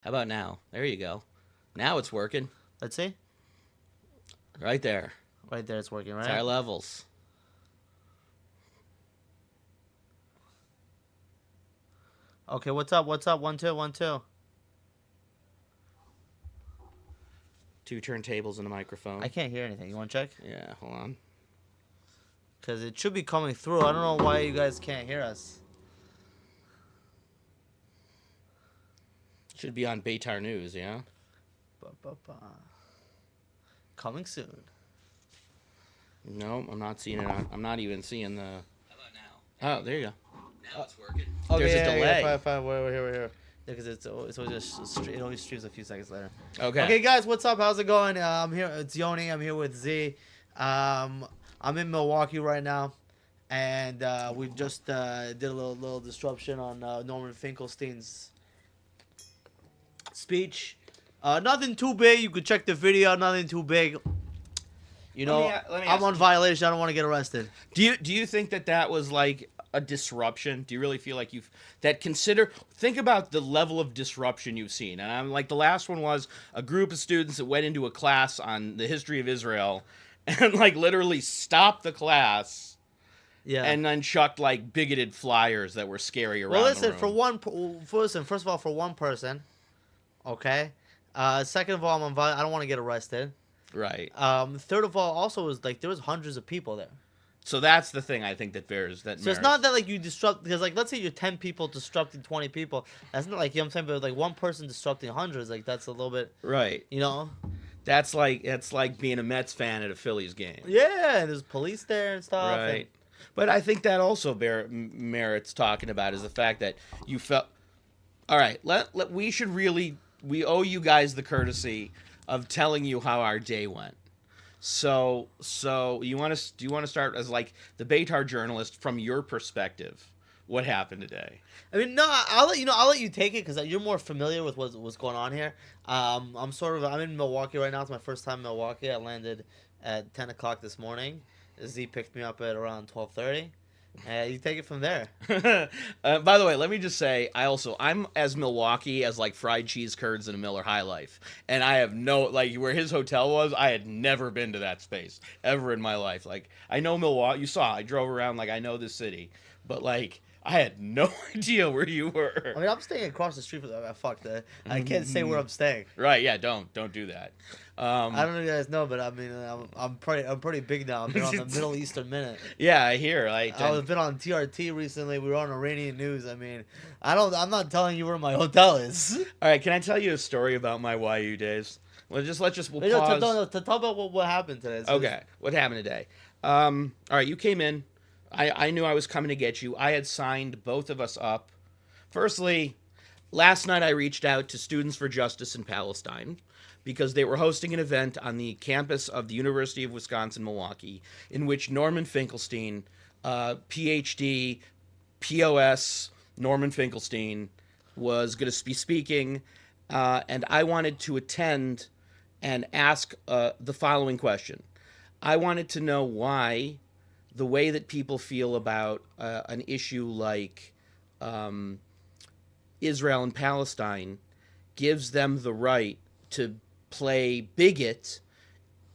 How about now? There you go. Now it's working. Let's see. Right there. Right there, it's working, It's right? our levels. Okay, what's up? What's up? 1 2 1 2. Two turntables and a microphone. I can't hear anything. You want to check? Yeah, hold on. Because it should be coming through. I don't know why you guys can't hear us. Should be on Beitar News, yeah? Ba-ba-ba. Coming soon. No, I'm not seeing it. I'm not even seeing the. How about now? Oh, there you go. Now it's working. Okay, There's a delay. Yeah, fine. We're here. We're here. Yeah, because it's always it only streams a few seconds later. Okay. Okay, guys, what's up? How's it going? I'm here. It's Yoni. I'm here with Z. I'm in Milwaukee right now, and we just did a little disruption on Norman Finkelstein's speech. Nothing too big. You could check the video. Nothing too big. You know, let me I'm ask on you- violation. I don't want to get arrested. Do you think that was like a disruption? Do you really feel like think about the level of disruption you've seen? And I'm like, the last one was a group of students that went into a class on the history of Israel and like literally stopped the class Yeah. and then chucked like bigoted flyers that were scary around. Well, listen, the room. first of all, for one person, okay. Second of all, I don't want to get arrested. Right. Third of all, also is like there was hundreds of people there. So that's the thing I think that bears that. So it's not that like you disrupt, because like let's say you're 10 people disrupting 20 people. That's not like, you know what I'm saying, but like one person disrupting hundreds, like that's a little bit, right. you know. That's like being a Mets fan at a Phillies game. Yeah, and there's police there and stuff. Right. But I think that also merits talking about is the fact that you felt. All right, we owe you guys the courtesy of telling you how our day went. So do you want to start as like the Beitar journalist from your perspective? What happened today? I mean, no, I'll let you take it because you're more familiar with what's going on here. I'm in Milwaukee right now. It's my first time in Milwaukee. I landed at 10 o'clock this morning. Z picked me up at around 12:30. You take it from there. By the way, let me just say, I'm as Milwaukee as like fried cheese curds in a Miller High Life, and I have no like where his hotel was. I had never been to that space ever in my life. Like I know Milwaukee. You saw I drove around. Like I know this city, but like I had no idea where you were. I mean, I'm staying across the street from that. Fuck that. I can't say where I'm staying. Right? Yeah. Don't do that. I don't know if you guys know, but I mean, I'm pretty big now. I've been on the Middle Eastern Minute. Yeah, I hear. Like I've been on TRT recently. We were on Iranian news. I mean, I'm not telling you where my hotel is. all right. Can I tell you a story about my YU days? We'll Wait, pause. to talk about what happened today. So Okay, what happened today? All right, you came in. I knew I was coming to get you. I had signed both of us up. Firstly, last night I reached out to Students for Justice in Palestine because they were hosting an event on the campus of the University of Wisconsin-Milwaukee in which Norman Finkelstein, PhD, POS, Norman Finkelstein, was going to be speaking, and I wanted to attend and ask the following question. I wanted to know why the way that people feel about an issue like Israel and Palestine gives them the right to play bigot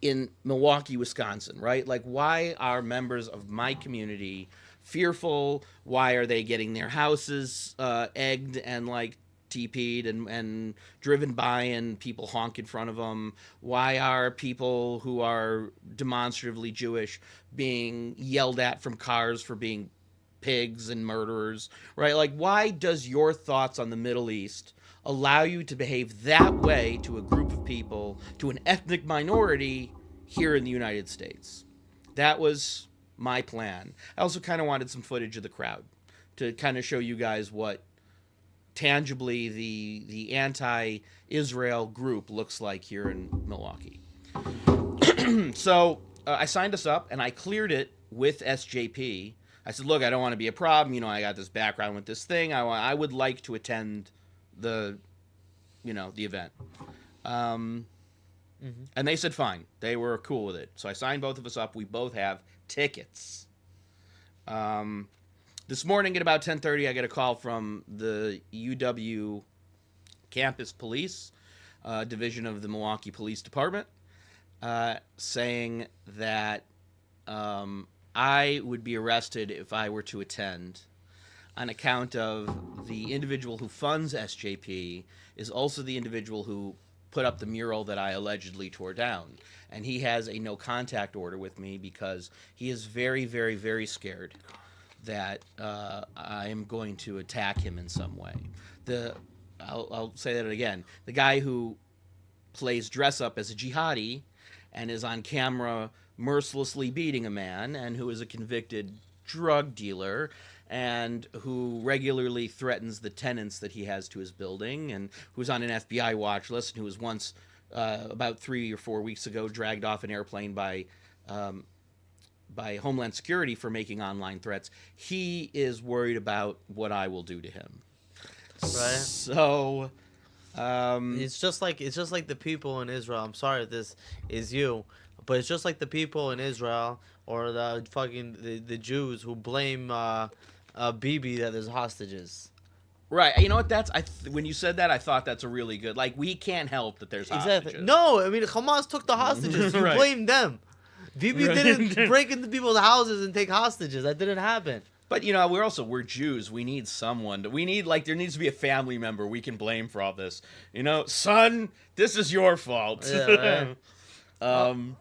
in Milwaukee, Wisconsin, right? Like, why are members of my community fearful? Why are they getting their houses egged and like TP'd and driven by and people honk in front of them? Why are people who are demonstratively Jewish being yelled at from cars for being pigs and murderers, right? Like, why does your thoughts on the Middle East allow you to behave that way to a group of people, to an ethnic minority here in the United States? That was my plan. I also kind of wanted some footage of the crowd to kind of show you guys what tangibly the anti-Israel group looks like here in Milwaukee. So I signed us up and I cleared it with SJP. I said, look, I don't want to be a problem. You know, I got this background with this thing. I would like to attend the event. And they said fine. They were cool with it. So I signed both of us up. We both have tickets. This morning at about 10:30, I get a call from the UW campus police division of the Milwaukee Police Department, saying that I would be arrested if I were to attend on account of the individual who funds SJP is also the individual who put up the mural that I allegedly tore down. And he has a no contact order with me because he is very, very, very scared that I am going to attack him in some way. I'll say that again. The guy who plays dress up as a jihadi and is on camera mercilessly beating a man, and who is a convicted drug dealer, and who regularly threatens the tenants that he has to his building, and who's on an FBI watch list, and who was once, about 3 or 4 weeks ago, dragged off an airplane by Homeland Security for making online threats. He is worried about what I will do to him. Right. So, it's just like the people in Israel. I'm sorry if this is you, but it's just like the people in Israel or the fucking the Jews who blame Bibi that there's hostages. right. You know what? When you said that, I thought that's a really good. Like, we can't help that there's hostages. Exactly. No, I mean Hamas took the hostages. You Right. blame them. Bibi Right. didn't break into people's houses and take hostages. That didn't happen. But, you know, we're Jews. We need someone. There needs to be a family member we can blame for all this. You know, son, this is your fault. Yeah, right.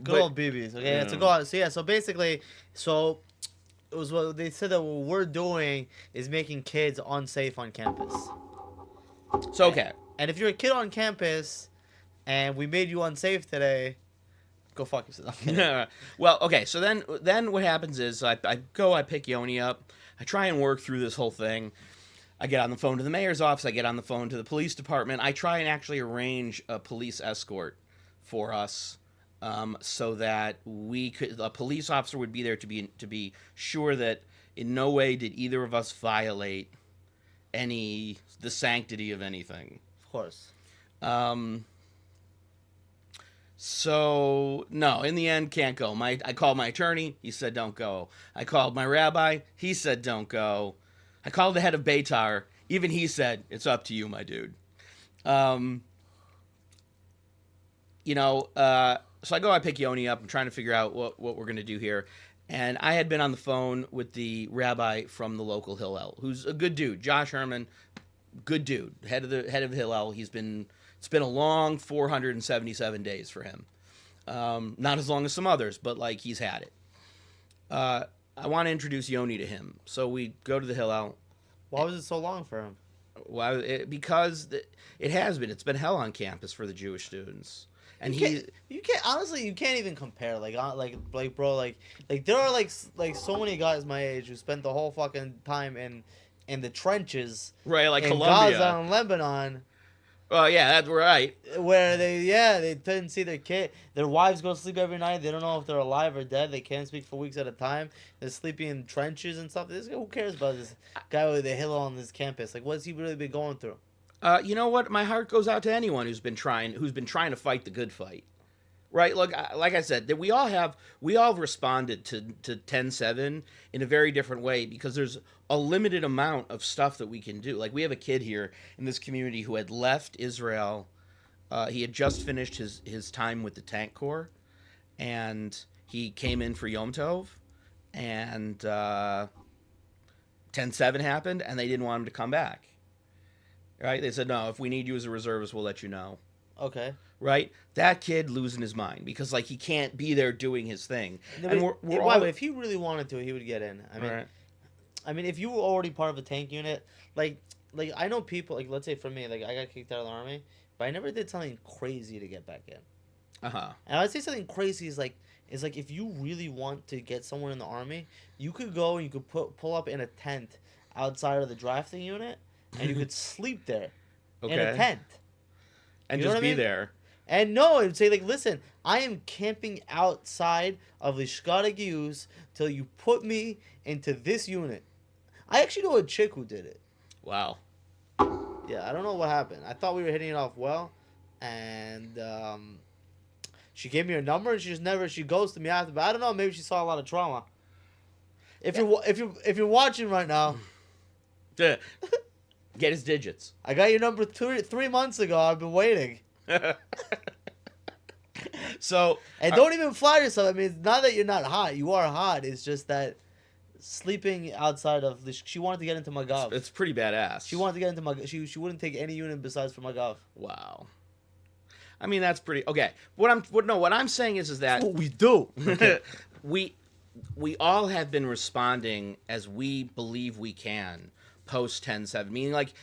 Good But- old BBs. Okay, Yeah. so go on. So basically, it was what they said that what we're doing is making kids unsafe on campus. So, okay. And if you're a kid on campus, and we made you unsafe today, go fuck yourself. Well, okay. So then what happens is I pick Yoni up. I try and work through this whole thing. I get on the phone to the mayor's office. I get on the phone to the police department. I try and actually arrange a police escort for us, so that a police officer would be there to be sure that in no way did either of us violate the sanctity of anything. Of course. So, no, in the end, can't go. I called my attorney. He said, don't go. I called my rabbi. He said, don't go. I called the head of Beitar. Even he said, it's up to you, my dude. So I pick Yoni up. I'm trying to figure out what we're going to do here. And I had been on the phone with the rabbi from the local Hillel, who's a good dude. Josh Herman, good dude. Head of Hillel. It's been a long 477 days for him. Not as long as some others, but like he's had it. I want to introduce Yoni to him. So we go to the Hillel. Why was it so long for him? Because it has been. It's been hell on campus for the Jewish students. And you can't honestly, you can't even compare. Bro, there are so many guys my age who spent the whole fucking time in the trenches, right, like in Colombia, Gaza and Lebanon. Oh yeah, that's right. Where they didn't see their wives go to sleep every night. They don't know if they're alive or dead. They can't speak for weeks at a time. They're sleeping in trenches and stuff. Who cares about this guy with the Hillel on this campus? Like, what's he really been going through? You know what? My heart goes out to anyone who's been trying to fight the good fight. Right? Look, like I said, that we all responded to 10-7 in a very different way because there's a limited amount of stuff that we can do. Like, we have a kid here in this community who had left Israel. He had just finished his time with the Tank Corps, and he came in for Yom Tov, and 10-7 happened, and they didn't want him to come back. Right? They said, no, if we need you as a reservist, we'll let you know. Okay. Right? That kid losing his mind because, like, he can't be there doing his thing. No, and we're all... if he really wanted to, he would get in. Right. I mean, if you were already part of a tank unit, like I know people, like, let's say for me, like, I got kicked out of the army, but I never did something crazy to get back in. Uh-huh. And I'd say something crazy is like if you really want to get someone in the army, you could go and you could pull up in a tent outside of the drafting unit, and you could sleep there in a tent. And You know just what I be mean? there. And no, and say, like, listen, I am camping outside of the Shkada Gius till you put me into this unit. I actually know a chick who did it. Wow. Yeah, I don't know what happened. I thought we were hitting it off well, and she gave me her number, and she ghosted me after. But I don't know, maybe she saw a lot of trauma. If you're watching right now, Yeah. Get his digits. I got your number 3 months ago. I've been waiting. So And don't even flatter yourself. I mean, it's not that you're not hot. You are hot. It's just that sleeping outside of the... She wanted to get into Magav. it's pretty badass. She wanted to get into Magav. She wouldn't take any unit besides for Magav. Wow. I mean, that's pretty okay. What I'm saying is that That's what we do. we all have been responding as we believe we can post 10-7, meaning like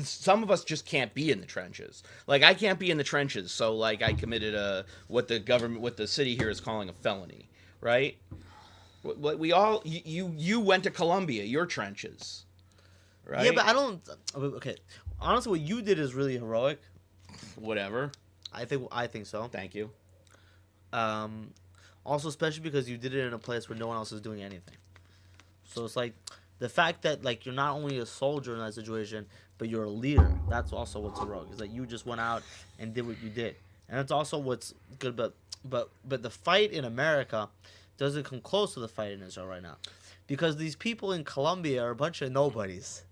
some of us just can't be in the trenches. Like I can't be in the trenches, so like I committed what the city here is calling a felony, right? We all you went to Columbia, your trenches, right? Yeah, but I don't... Okay. Honestly, what you did is really heroic. Whatever. I think so. Thank you. Also, especially because you did it in a place where no one else is doing anything. So it's like the fact that like you're not only a soldier in that situation, but you're a leader. That's also what's heroic. Is that you just went out and did what you did, and that's also what's good. But the fight in America doesn't come close to the fight in Israel right now, because these people in Colombia are a bunch of nobodies.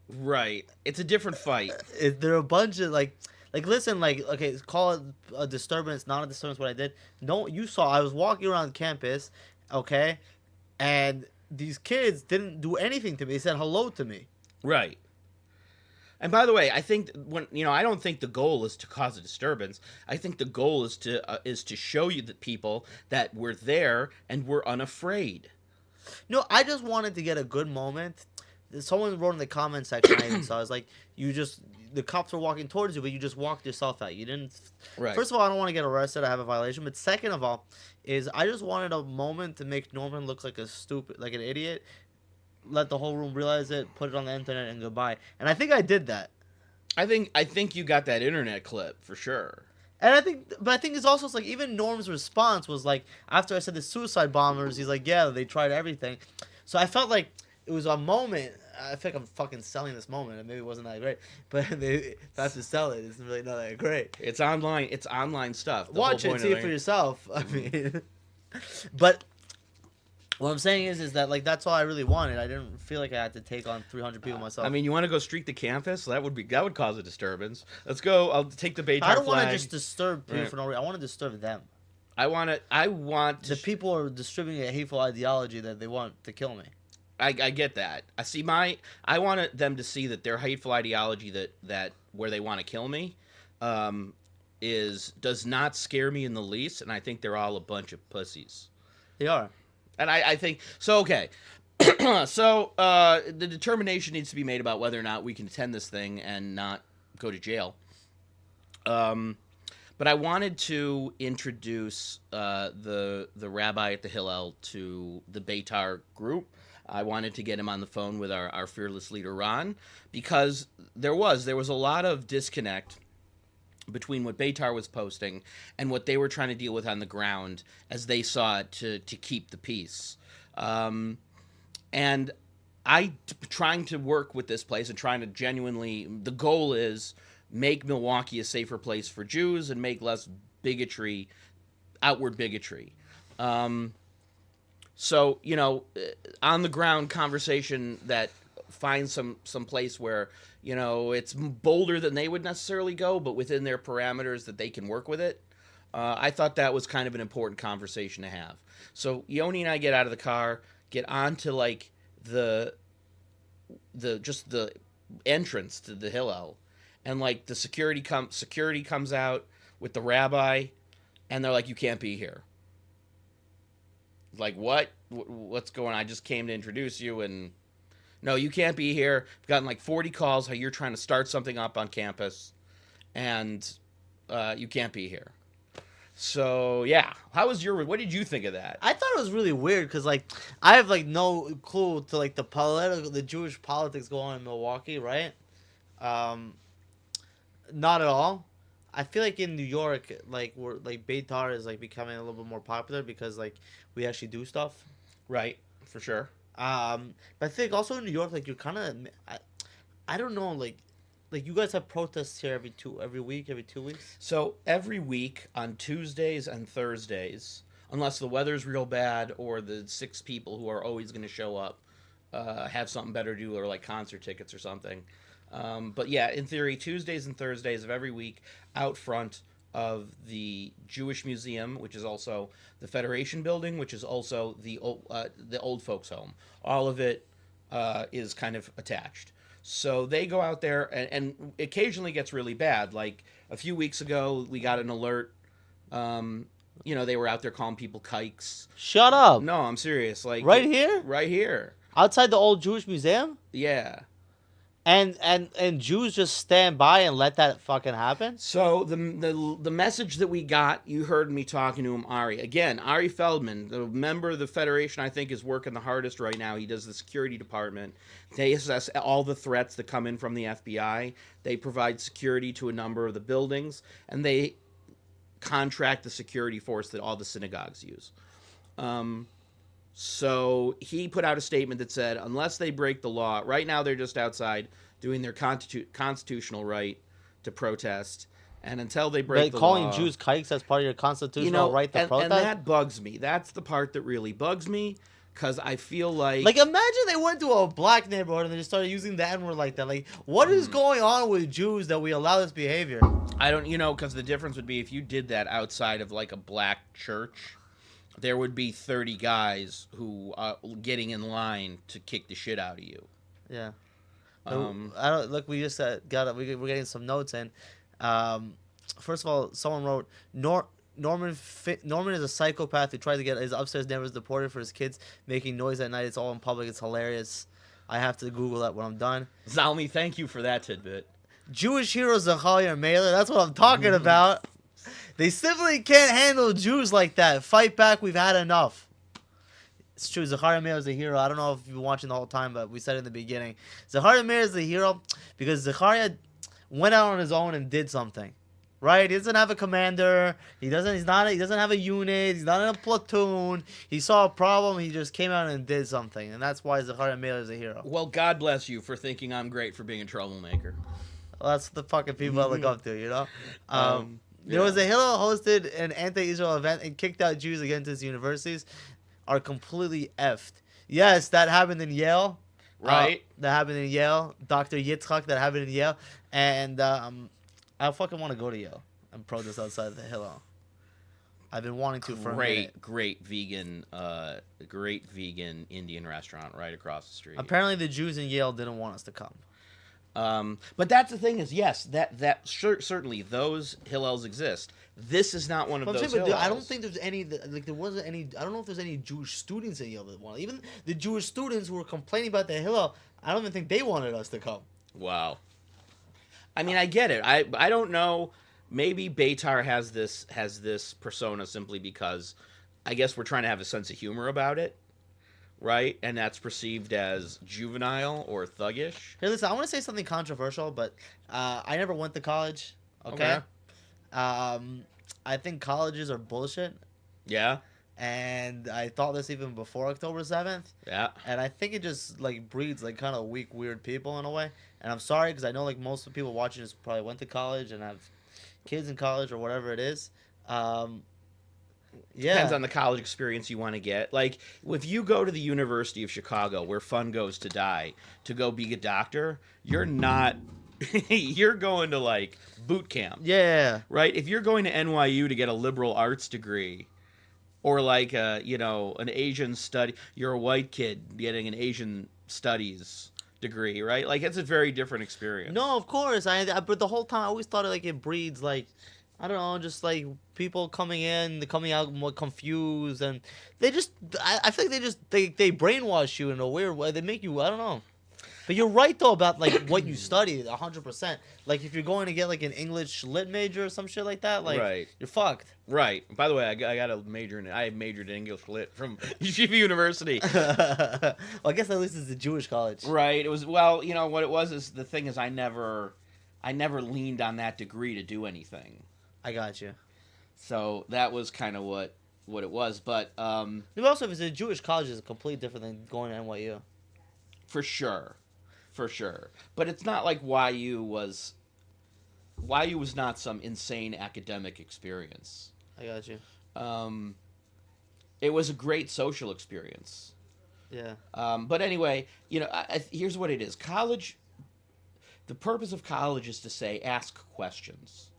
Right. It's a different fight. They're a bunch of like listen, like, okay, call it a disturbance, not a disturbance. What I did, no, you saw. I was walking around campus, okay, and these kids didn't do anything to me. They said hello to me. Right. And by the way, I think I don't think the goal is to cause a disturbance. I think the goal is to show you the people that we're there and we're unafraid. No, I just wanted to get a good moment. Someone wrote in the comment section, I even saw, I was like, the cops were walking towards you, but you just walked yourself out. You didn't. Right. First of all, I don't want to get arrested. I have a violation. But second of all, is I just wanted a moment to make Norman look like an idiot. Let the whole room realize it, put it on the internet, and goodbye. And I think I did that. I think you got that internet clip for sure. And I think it's also like even Norm's response was like after I said the suicide bombers, he's like, yeah, they tried everything. So I felt like it was a moment. I think I'm fucking selling this moment, and maybe it wasn't that great. But if I have to sell it, it's really not that great. It's online. It's online stuff. Watch it, see it for yourself. I mean, but what I'm saying is that like that's all I really wanted. I didn't feel like I had to take on 300 people myself. I mean, you want to go streak the campus? That would cause a disturbance. Let's go. I'll take the Beitar flag. I don't want to just disturb people for no reason. I want to disturb them. I want the people are distributing a hateful ideology that they want to kill me. I get that. I wanted them to see that their hateful ideology that where they want to kill me does not scare me in the least, and I think they're all a bunch of pussies. They are. And I think so. Okay, so the determination needs to be made about whether or not we can attend this thing and not go to jail. But I wanted to introduce the rabbi at the Hillel to the Beitar group. I wanted to get him on the phone with our fearless leader, Ron, because there was a lot of disconnect between what Beitar was posting and what they were trying to deal with on the ground as they saw it to keep the peace. And trying to work with this place and trying to genuinely, the goal is make Milwaukee a safer place for Jews and make less bigotry, outward bigotry. So, on the ground conversation that finds some place where, it's bolder than they would necessarily go, but within their parameters that they can work with it. I thought that was kind of an important conversation to have. So Yoni and I get out of the car, get onto like the entrance to the Hillel, and like the security comes out with the rabbi, and they're like, "You can't be here." Like, what? What's going on? I just came to introduce you, and no, you can't be here. I've gotten like 40 calls how you're trying to start something up on campus, and you can't be here. So, yeah. What did you think of that? I thought it was really weird because, like, I have, like, no clue to, like, the Jewish politics going on in Milwaukee, right? Not at all. I feel like in New York, like, Beitar is, like, becoming a little bit more popular because, like, we actually do stuff. Right, for sure. But I think also in New York, like, you're kind of, I don't know, like, you guys have protests here every 2 weeks? So every week on Tuesdays and Thursdays, unless the weather's real bad or the 6 people who are always going to show up have something better to do, or like concert tickets or something. But yeah, in theory, Tuesdays and Thursdays of every week out front of the Jewish Museum, which is also the Federation Building, which is also the old folks' home. All of it is kind of attached. So they go out there, and occasionally gets really bad. Like a few weeks ago, we got an alert. They were out there calling people kikes. Shut up. No, I'm serious. Like Right here? Right here. Outside the old Jewish museum? Yeah. And Jews just stand by and let that fucking happen? So the message that we got, you heard me talking to him, Ari. Again, Ari Feldman, the member of the Federation, I think is working the hardest right now. He does the security department. They assess all the threats that come in from the FBI. They provide security to a number of the buildings, and they contract the security force that all the synagogues use. So he put out a statement that said, unless they break the law, right now they're just outside doing their constitutional right to protest, and until they break the law... calling Jews kikes, that's part of your constitutional right to protest? And that bugs me. That's the part that really bugs me, because I feel like... Like, imagine they went to a black neighborhood and they just started using the N-word like that. Like, what is going on with Jews that we allow this behavior? I don't, because the difference would be if you did that outside of, like, a black church... There would be 30 guys who are getting in line to kick the shit out of you. Yeah. I don't look. We just we're getting some notes in. First of all, someone wrote Norman is a psychopath who tried to get his upstairs neighbors deported for his kids making noise at night. It's all in public. It's hilarious. I have to Google that when I'm done. Zalmi, thank you for that tidbit. Jewish hero Zachariah Mailer. That's what I'm talking about. They simply can't handle Jews like that. Fight back. We've had enough. It's true. Zachariah Meir is a hero. I don't know if you've been watching the whole time, but we said it in the beginning. Zachariah Meir is a hero because Zachariah went out on his own and did something. Right? He doesn't have a commander. He doesn't have a unit. He's not in a platoon. He saw a problem. He just came out and did something. And that's why Zachariah Meir is a hero. Well, God bless you for thinking I'm great for being a troublemaker. Well, that's the fucking people I look up to, you know? There was a Hillel hosted an anti-Israel event and kicked out Jews against his universities. Are completely effed. Yes, that happened in Yale. Right. That happened in Yale. Dr. Yitzchak, that happened in Yale. And I fucking want to go to Yale and protest outside of the Hillel. I've been wanting to for a minute. Great vegan Indian restaurant right across the street. Apparently the Jews in Yale didn't want us to come. But that's the thing is, yes, certainly those Hillels exist. This is not one of those Hillels. I don't think there's any, like there wasn't any, I don't know if there's any Jewish students in Yale that wanted. Even the Jewish students who were complaining about the Hillel, I don't even think they wanted us to come. Wow. I mean, I get it. I don't know. Maybe Beitar has this persona simply because I guess we're trying to have a sense of humor about it. Right? And that's perceived as juvenile or thuggish. Here, listen, I want to say something controversial, but I never went to college. Okay? I think colleges are bullshit. Yeah. And I thought this even before October 7th. Yeah. And I think it just, like, breeds, like, kind of weak, weird people in a way. And I'm sorry, because I know, like, most of the people watching this probably went to college and have kids in college or whatever it is. Yeah. Depends on the college experience you want to get. Like, if you go to the University of Chicago, where fun goes to die, to go be a doctor, you're not... you're going to, like, boot camp. Yeah. Right? If you're going to NYU to get a liberal arts degree, or, like, an Asian study... You're a white kid getting an Asian studies degree, right? Like, it's a very different experience. No, of course. But the whole time, I always thought, like, it breeds, like... I don't know, just like people coming out more confused, and they just, I feel like they brainwash you in a weird way. They make you, I don't know. But you're right though about like what you study, 100%. Like if you're going to get like an English lit major or some shit like that, like right. You're fucked. Right. By the way, I got a major I majored in English lit from Yeshiva University. Well, I guess at least it's a Jewish college. Right. It was, well, you know what it was is the thing is I never leaned on that degree to do anything. I got you. So that was kind of what it was, but also if it's a Jewish college, it's completely different than going to NYU. For sure. But it's not like YU was not some insane academic experience. I got you. It was a great social experience. Yeah. But anyway, here's what it is. College, the purpose of college is to say, ask questions,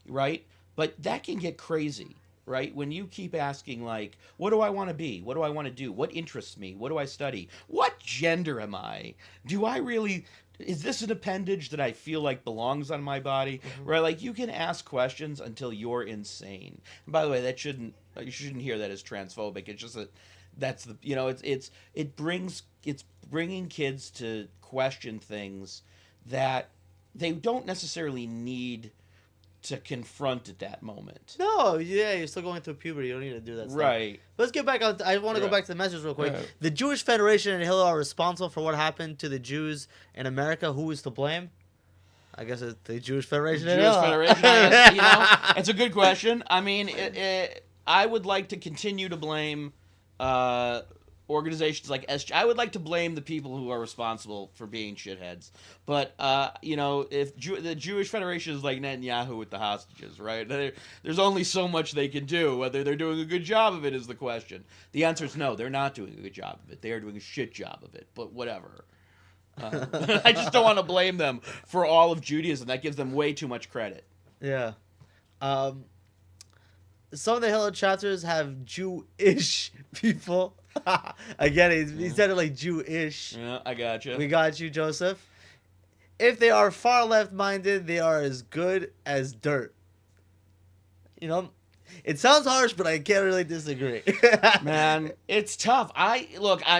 right? But that can get crazy, right? When you keep asking, like, what do I want to be? What do I want to do? What interests me? What do I study? What gender am I? Do I really, is this an appendage that I feel like belongs on my body? Right? Like, you can ask questions until you're insane. And by the way, you shouldn't hear that as transphobic. It's just that that's the, it's bringing kids to question things that they don't necessarily need to confront at that moment. No, yeah, you're still going through puberty. You don't need to do that stuff. Right. Let's get back on. I want to go back to the message real quick. The Jewish Federation and Hillel are responsible for what happened to the Jews in America. Who is to blame? I guess it's the Jewish Federation. Jewish Federation. I guess, it's a good question. I mean, I would like to continue to blame organizations like SJ. I would like to blame the people who are responsible for being shitheads. But, if the Jewish Federation is like Netanyahu with the hostages, right? There's only so much they can do. Whether they're doing a good job of it is the question. The answer is no, they're not doing a good job of it. They are doing a shit job of it. But whatever. I just don't want to blame them for all of Judaism. That gives them way too much credit. Yeah. Some of the Hillel chapters have Jewish people. Again, he said it like Jewish. Yeah, I gotcha. We got you, Joseph. If they are far left-minded, they are as good as dirt. It sounds harsh, but I can't really disagree. Man, it's tough. I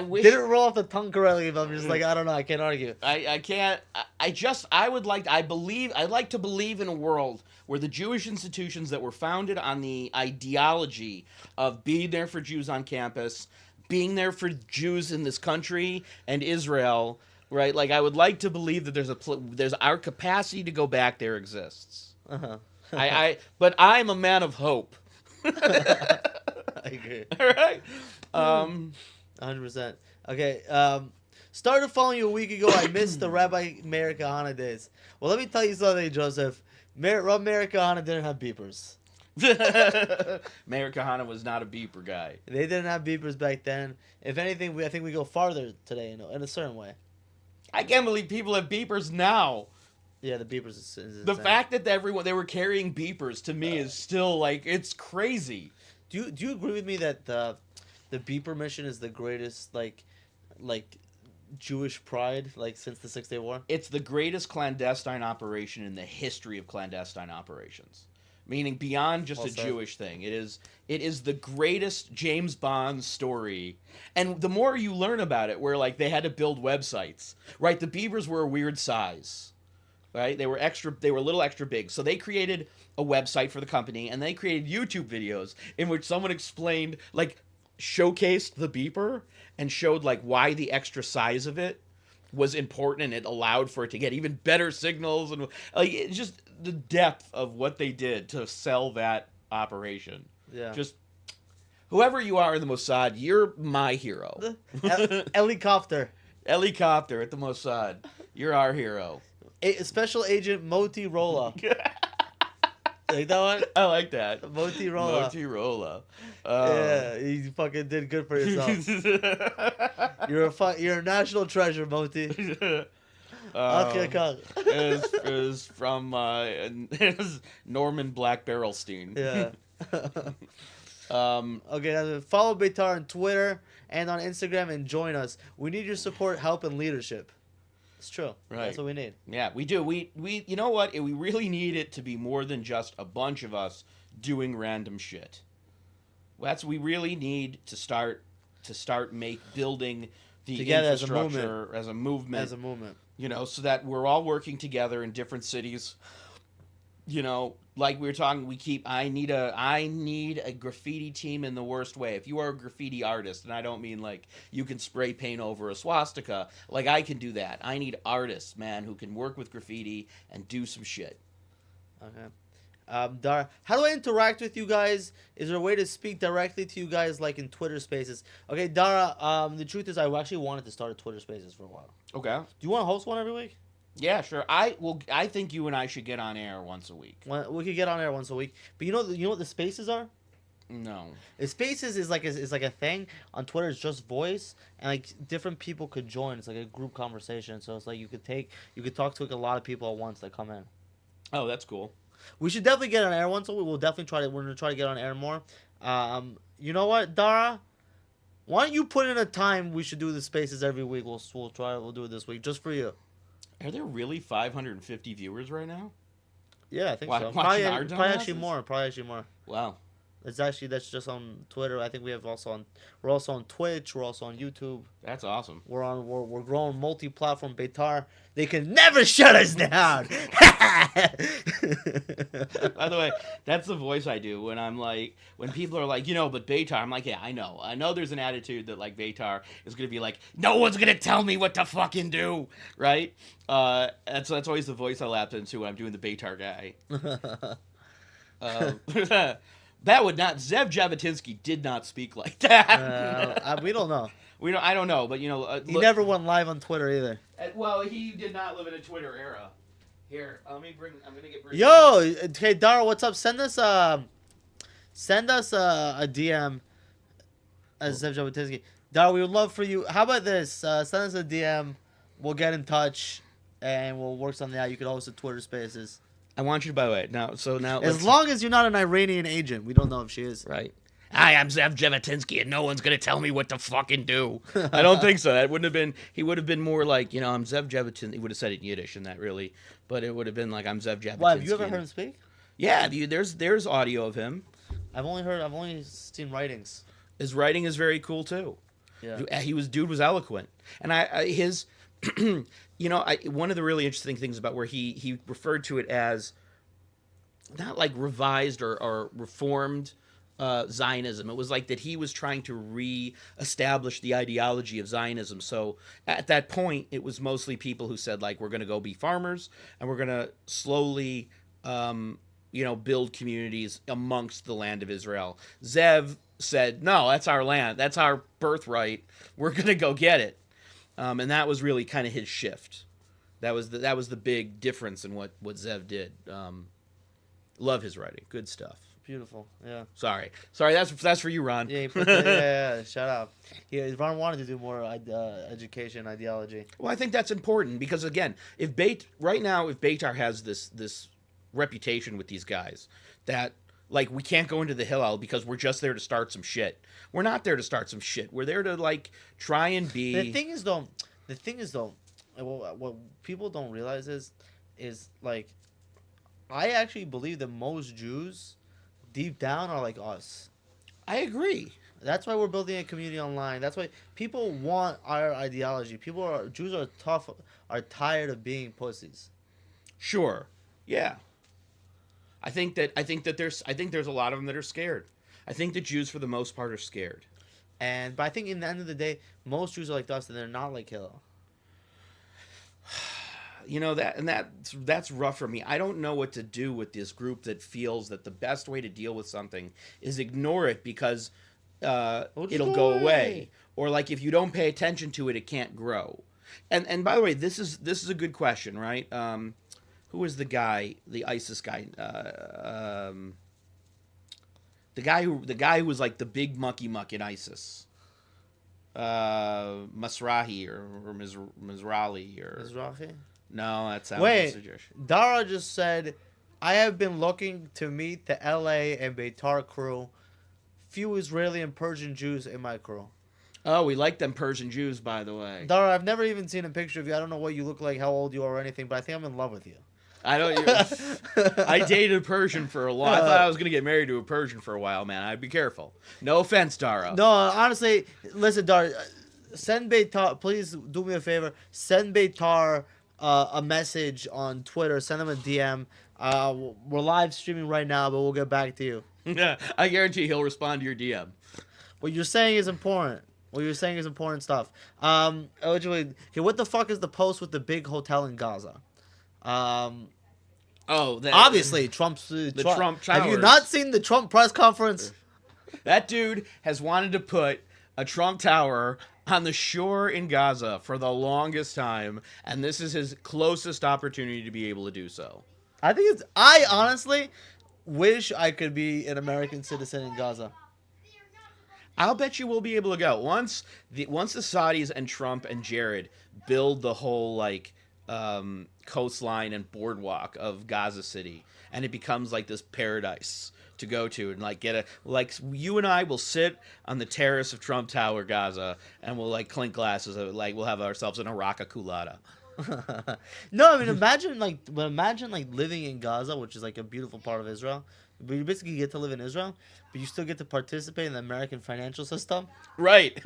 wish... Didn't roll off the tongue correctly, but I'm just like, I don't know, I can't argue. I can't... I'd like to believe in a world where the Jewish institutions that were founded on the ideology of being there for Jews on campus, being there for Jews in this country and Israel, right? Like, I would like to believe that there's our capacity to go back there exists. Uh-huh. But I'm a man of hope. I agree. All right. 100%. Okay. Started following you a week ago. I missed the Rabbi Meir Kahana days. Well, let me tell you something, Joseph. Rabbi Meir Kahana didn't have beepers. Meir Kahana was not a beeper guy. They didn't have beepers back then. If anything, I think we go farther today in a certain way. I can't believe people have beepers now. Yeah, the beepers is the fact that they were carrying beepers to me is still like, it's crazy. Do you agree with me that the beeper mission is the greatest like Jewish pride since the 6-Day War? It's the greatest clandestine operation in the history of clandestine operations. Meaning beyond just a Jewish thing. It is the greatest James Bond story. And the more you learn about it, where they had to build websites, right? The beavers were a weird size. Right? They were a little extra big. So they created a website for the company, and they created YouTube videos in which someone explained, showcased the beeper and showed why the extra size of it was important, and it allowed for it to get even better signals, and it's just the depth of what they did to sell that operation. Yeah. Just whoever you are in the Mossad, you're my hero. Helicopter. Helicopter at the Mossad. You're our hero. Special Agent Moti Rolla. Like that one? I like that. Moti Rolla. Moti Rolla. Yeah, you fucking did good for yourself. You're a national treasure, Moti. Is from Norman Black Barrelstein. Yeah. Okay, follow Beitar on Twitter and on Instagram and join us. We need your support, help, and leadership. It's true. Right. That's what we need. Yeah, we do. We you know what? We really need it to be more than just a bunch of us doing random shit. We really need to start building the together infrastructure as a movement. So that we're all working together in different cities. Like we were talking, I need a graffiti team in the worst way. If you are a graffiti artist, and I don't mean you can spray paint over a swastika, I can do that. I need artists, man, who can work with graffiti and do some shit. Okay. Dara, how do I interact with you guys? Is there a way to speak directly to you guys in Twitter Spaces? Okay, Dara, the truth is I actually wanted to start a Twitter Spaces for a while. Okay. Do you want to host one every week? Yeah, sure. I think you and I should get on air once a week. We could get on air once a week. But you know what the spaces are? No. Spaces is like a thing on Twitter. It's just voice, and like different people could join. It's like a group conversation. So it's like you could talk to like a lot of people at once that come in. Oh, that's cool. We should definitely get on air once. So we will definitely try to. We're gonna try to get on air more. You know what, Dara? Why don't you put in a time we should do the spaces every week? We'll try. We'll do it this week just for you. Are there really 550 viewers right now? Yeah, I think so. Watching our Probably actually dumbasses? more. Probably actually more. Wow. That's just on Twitter. I think we're also on Twitch. We're also on YouTube. That's awesome. We're growing multi-platform. Beitar, they can never shut us down. By the way, that's the voice I do when I'm like, when people are like, but Beitar, I'm like, yeah, I know there's an attitude that like Beitar is gonna be like, no one's gonna tell me what to fucking do, right? That's always the voice I lap into when I'm doing the Beitar guy. That would not. Zev Jabotinsky did not speak like that. We don't know. I don't know, but He never went live on Twitter either. Well, he did not live in a Twitter era. Here, let me bring. I'm gonna get. Yo, hey Dara, what's up? Send us a DM as Zev Jabotinsky. Dara, we would love for you. How about this? Send us a DM. We'll get in touch, and we'll work something out. You could host a Twitter Spaces. I want you to, by the way, now. As long as you're not an Iranian agent, we don't know if she is. Right. Hi, I'm Zev Jabotinsky, and no one's gonna tell me what to fucking do. I don't think so. That wouldn't have been. He would have been more like, I'm Zev Jabotinsky. He would have said it in Yiddish, and that really, but it would have been like, I'm Zev Jabotinsky. Why, have you ever heard him speak? Yeah, there's audio of him. I've only seen writings. His writing is very cool too. Yeah. Dude was eloquent, and his, one of the really interesting things about where he referred to it as not like revised or reformed Zionism. It was like that he was trying to re-establish the ideology of Zionism. So at that point, it was mostly people who said, like, we're going to go be farmers and we're going to slowly, build communities amongst the land of Israel. Zev said, no, that's our land. That's our birthright. We're going to go get it. And that was really kind of his shift. That was the big difference in what Zev did. Love his writing. Good stuff. Beautiful. Yeah. Sorry. That's for you, Ron. Yeah. Yeah. Shout out. Yeah. Ron wanted to do more education ideology. Well, I think that's important because again, if Beitar has this reputation with these guys that like we can't go into the Hillel because we're just there to start some shit. We're not there to start some shit. We're there to like try and be. The thing is though, what people don't realize is like, I actually believe that most Jews, deep down, are like us. I agree. That's why we're building a community online. That's why people want our ideology. Jews are tough, are tired of being pussies. Sure. Yeah. I think that there's a lot of them that are scared. I think that Jews for the most part are scared. But I think in the end of the day, most Jews are like us, and they're not like Hillel. That's rough for me. I don't know what to do with this group that feels that the best way to deal with something is ignore it because it'll go away, or like if you don't pay attention to it, it can't grow. And by the way, this is a good question, right? Who was the guy, the ISIS guy? The guy who was like the big mucky muck in ISIS. Masrahi or Mizrahi or Mizrahi? No, that sounds Wait, suggestion. Dara just said, I have been looking to meet the LA and Beitar crew. Few Israeli and Persian Jews in my crew. Oh, we like them Persian Jews, by the way. Dara, I've never even seen a picture of you. I don't know what you look like, how old you are, or anything, but I think I'm in love with you. I don't. I dated a Persian for a while. I thought I was gonna get married to a Persian for a while, man. I'd be careful. No offense, Dara. No, honestly, listen, Dara. Send Beitar. Please do me a favor. Send Beitar a message on Twitter. Send him a DM. We're live streaming right now, but we'll get back to you. Yeah, I guarantee he'll respond to your DM. What you're saying is important. What you're saying is important stuff. Okay, what the fuck is the post with the big hotel in Gaza? Obviously Trump's Trump Have you Towers. not seen the Trump press conference? That dude has wanted to put a Trump Tower on the shore in Gaza for the longest time, and this is his closest opportunity to be able to do so. I honestly, wish I could be an American citizen in Gaza. I'll bet you we'll be able to go once the Saudis and Trump and Jared build the whole like coastline and boardwalk of Gaza City, and it becomes like this paradise to go to, and like you and I will sit on the terrace of Trump Tower, Gaza, and we'll like clink glasses, like we'll have ourselves an Araka Culata. No, I mean imagine like living in Gaza, which is like a beautiful part of Israel. But you basically get to live in Israel, but you still get to participate in the American financial system Right.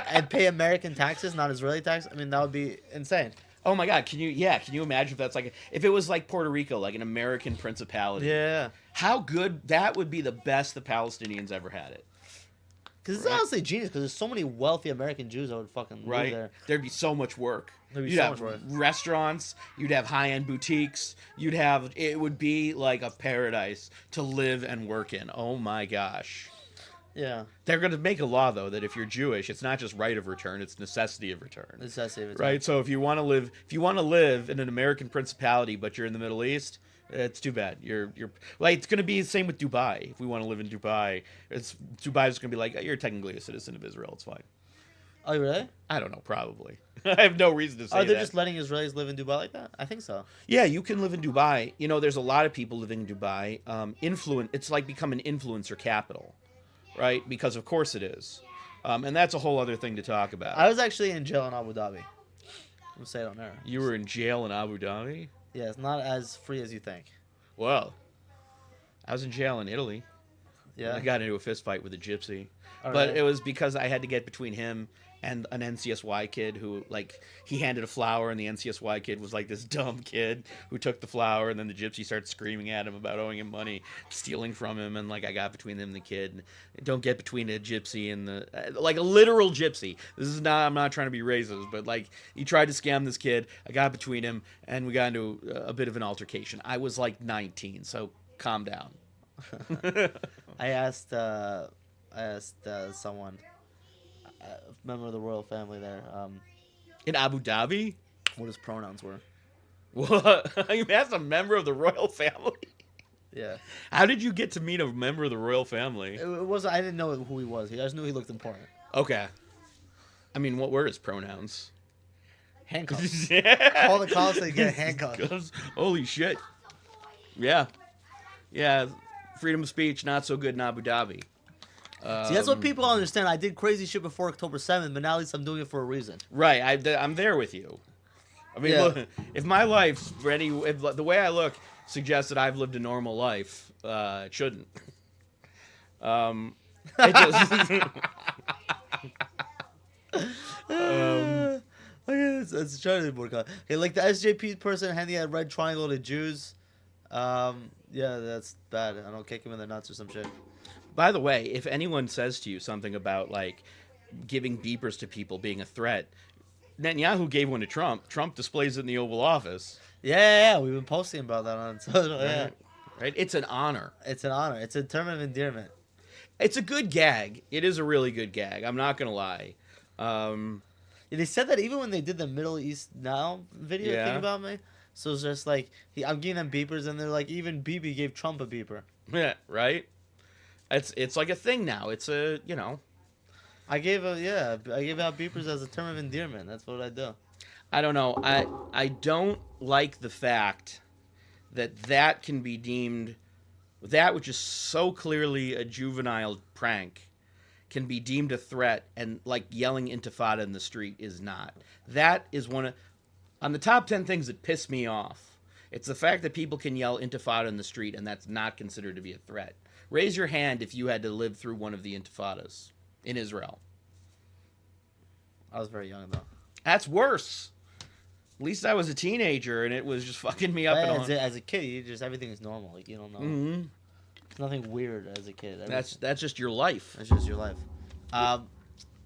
and pay American taxes, not Israeli tax. I mean, that would be insane. Oh my God! Can you imagine if that's like if it was like Puerto Rico, like an American principality? Yeah. How good that would be! The best the Palestinians ever had it. Because it's honestly genius. Because there's so many wealthy American Jews that would fucking live there. There'd be so much work. There'd be You'd so have much work. restaurants. You'd have high-end boutiques. It would be like a paradise to live and work in. Oh my gosh! Yeah. They're going to make a law though that if you're Jewish, it's not just right of return; it's necessity of return. Necessity of return. Right. So if you want to live in an American principality, but you're in the Middle East, it's too bad. You're like it's going to be the same with Dubai. If we want to live in Dubai, Dubai's going to be like you're technically a citizen of Israel. It's fine. Oh, really? I don't know. Probably. I have no reason to say Are they that. just letting Israelis live in Dubai like that? I think so. Yeah, you can live in Dubai. You know, there's a lot of people living in Dubai. It's like become an influencer capital, right? Because of course it is. And that's a whole other thing to talk about. I was actually in jail in Abu Dhabi. We'll say it on there. You were in jail in Abu Dhabi? Yeah, it's not as free as you think. Well, I was in jail in Italy. Yeah. I got into a fist fight with a gypsy. All But right. it was because I had to get between him and an NCSY kid who, like, he handed a flower, and the NCSY kid was, like, this dumb kid who took the flower, and then the gypsy started screaming at him about owing him money, stealing from him, and, like, I got between him and the kid. Don't get between a gypsy and like, a literal gypsy. I'm not trying to be racist, but, like, he tried to scam this kid. I got between him, and we got into a bit of an altercation. I was, like, 19, so calm down. I asked someone, a member of the royal family there, In Abu Dhabi? what his pronouns were. What? You asked a member of the royal family? Yeah. How did you get to meet a member of the royal family? It was. I didn't know who he was. I just knew he looked important. Okay. I mean, what were his pronouns? Handcuffs. Call the cops and get handcuffed. Holy shit. Yeah. Yeah. Freedom of speech, not so good in Abu Dhabi. See, that's what people don't understand. I did crazy shit before October 7th, but now at least I'm doing it for a reason. Right. I'm there with you. I mean, Yeah. look, if my life, if the way I look suggests that I've lived a normal life, it shouldn't. It just, Okay, let's try to be more calm. Okay, like the SJP person handing a red triangle to Jews. Yeah, that's bad. I don't kick him in the nuts or some shit. by the way, if anyone says to you something about like giving beepers to people being a threat, Netanyahu gave one to Trump. Trump displays it in the Oval Office. Yeah, we've been posting about that on social. Yeah, Right? It's an honor. it's an honor. It's a term of endearment. It's a good gag. It is a really good gag. I'm not gonna lie. Yeah, they said that even when they did the Middle East Now video Yeah. thing about me. So it's just like I'm giving them beepers, and they're like, even Bibi gave Trump a beeper. Yeah, right. It's like a thing now. It's a I gave out beepers as a term of endearment. That's what I do. I don't know. I don't like the fact that can be deemed that which is so clearly a juvenile prank can be deemed a threat, and like yelling intifada in the street is not. That is on the top 10 things that piss me off. It's the fact that people can yell intifada in the street and that's not considered to be a threat. Raise your hand if you had to live through one of the intifadas in Israel. I was very young though. That's worse. At least I was a teenager and it was just fucking me up and on. As a kid, everything is normal. Like you don't know. Mhm. It's nothing weird as a kid. That's just your life. That's just your life.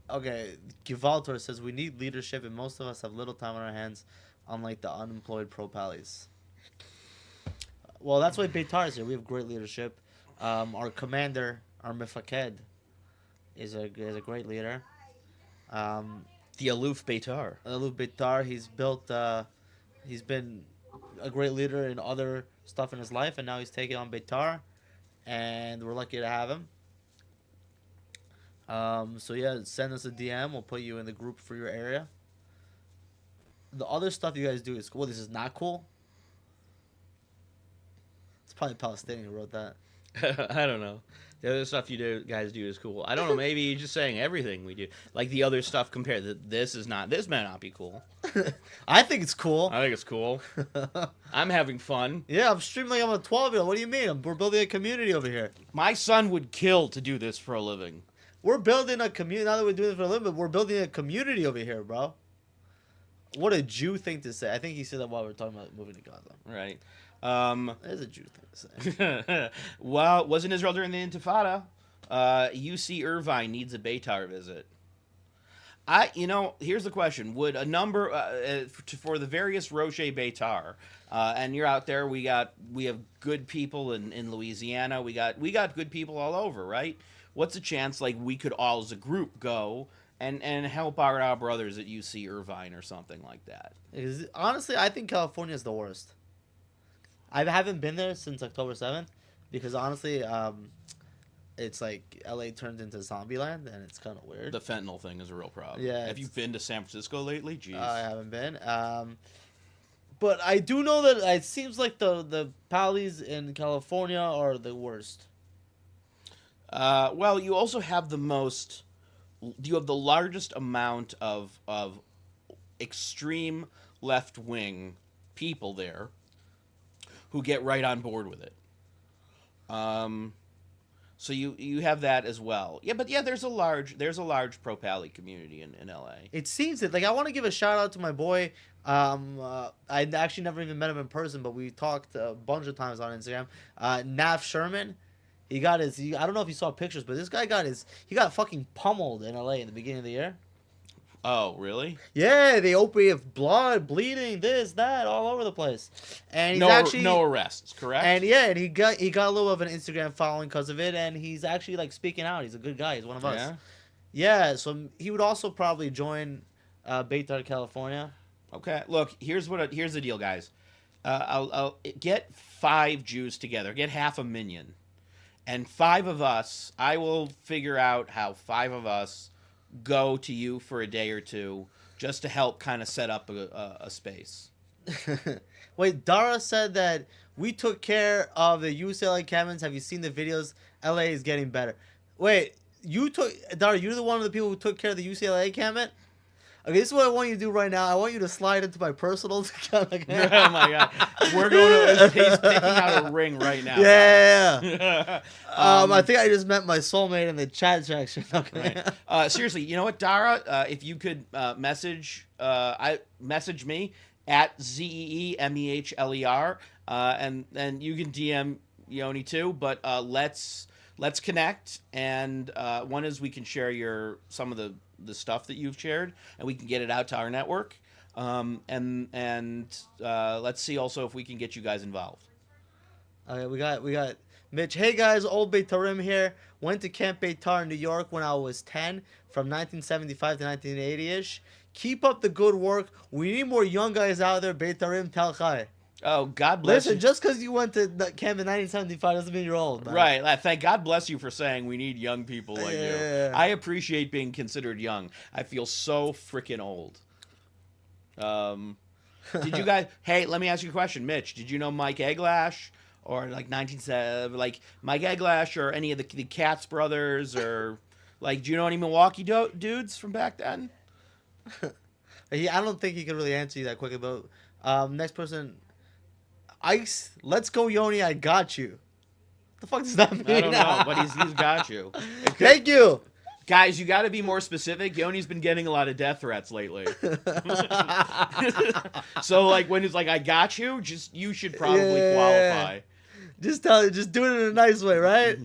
Okay, Givaltor says we need leadership, and most of us have little time on our hands, unlike the unemployed pro-pallies. Well, that's why Beitar is here. We have great leadership. Our commander, our Mifaked, is a great leader. The Aloof Beitar. Aluf Beitar, he's been a great leader in other stuff in his life, and now he's taking on Beitar. and we're lucky to have him. So yeah, send us a DM. We'll put you in the group for your area. The other stuff you guys do is cool. This is not cool. It's probably Palestinian who wrote that. I don't know. The other stuff guys do is cool. I don't know. Maybe you're just saying everything we do, like the other stuff compared. This may not be cool. I think it's cool. I think it's cool. I'm having fun. Yeah, I'm streaming like I'm a 12-year-old. What do you mean? We're building a community over here. My son would kill to do this for a living. We're building a community. Not that we're doing it for a living, but we're building a community over here, bro. What a Jew thing to say. I think he said that while we were talking about moving to Gaza. Right. That is a Jew thing to say. Well, wasn't Israel during the Intifada? UC Irvine needs a Beitar visit. Here's the question: would a number for the various Roche Beitar, and you're out there? We have good people in Louisiana. We got good people all over, right? What's the chance like we could all as a group go and help our brothers at UC Irvine or something like that? Honestly, I think California is the worst. I haven't been there since October 7th because honestly, it's like LA turned into zombie land and it's kind of weird. The fentanyl thing is a real problem. Yeah. Have you been to San Francisco lately? Jeez. I haven't been. But I do know that it seems like the Palis in California are the worst. Well, you also have you have the largest amount of extreme left-wing people there who get right on board with it. So you have that as well. Yeah, but yeah, there's a large pro-Pali community in LA. It seems that I want to give a shout out to my boy. I actually never even met him in person, but we talked a bunch of times on Instagram. Nav Sherman. I don't know if you saw pictures, but this guy he got fucking pummeled in LA in the beginning of the year. Oh, really? Yeah, they opened with blood, bleeding, this, that, all over the place. And he's no arrests, correct? And yeah, and he got a little of an Instagram following because of it, and he's actually like speaking out. He's a good guy. He's one of us. Yeah. Yeah, so he would also probably join Beitar California. Okay, look, here's the deal, guys. I'll get 5 Jews together, get half a million. And 5 of us, I will figure out how 5 of us go to you for a day or two just to help kind of set up a space. Wait, Dara said that we took care of the UCLA cabins. Have you seen the videos? LA is getting better. Wait, Dara, you're the one of the people who took care of the UCLA cabin? Okay, this is what I want you to do right now. I want you to slide into my personal account. Oh my god, we're going to. He's picking out a ring right now. Yeah. I think I just met my soulmate in the chat section. Okay. Right. Seriously, you know what, Dara? If you could message me at ZEEMEHLER, and you can DM Yoni too. But let's connect, and one is we can share some of the stuff that you've shared, and we can get it out to our network. And let's see also if we can get you guys involved. Okay, we got Mitch. Hey guys, old Beitarim here. Went to Camp Beitar in New York when I was 10, from 1975 to 1980-ish. Keep up the good work. We need more young guys out there. Beitarim Tel Chai. Oh, God bless you. Listen, just because you went to camp in 1975 doesn't mean you're old, man. Right. Thank God bless you for saying we need young people like you. Yeah. I appreciate being considered young. I feel so freaking old. Did you guys... Hey, let me ask you a question. Mitch, did you know Mike Eglash? Or like like Mike Eglash or any of the Katz brothers? Or like, do you know any Milwaukee dudes from back then? I don't think he could really answer you that quickly, but next person... Ice, let's go, Yoni. I got you. What the fuck does that mean? I don't know, but he's got you. Thank you. Guys, you got to be more specific. Yoni's been getting a lot of death threats lately. So, like, when it's like, I got you, you should probably qualify. Just do it in a nice way, right?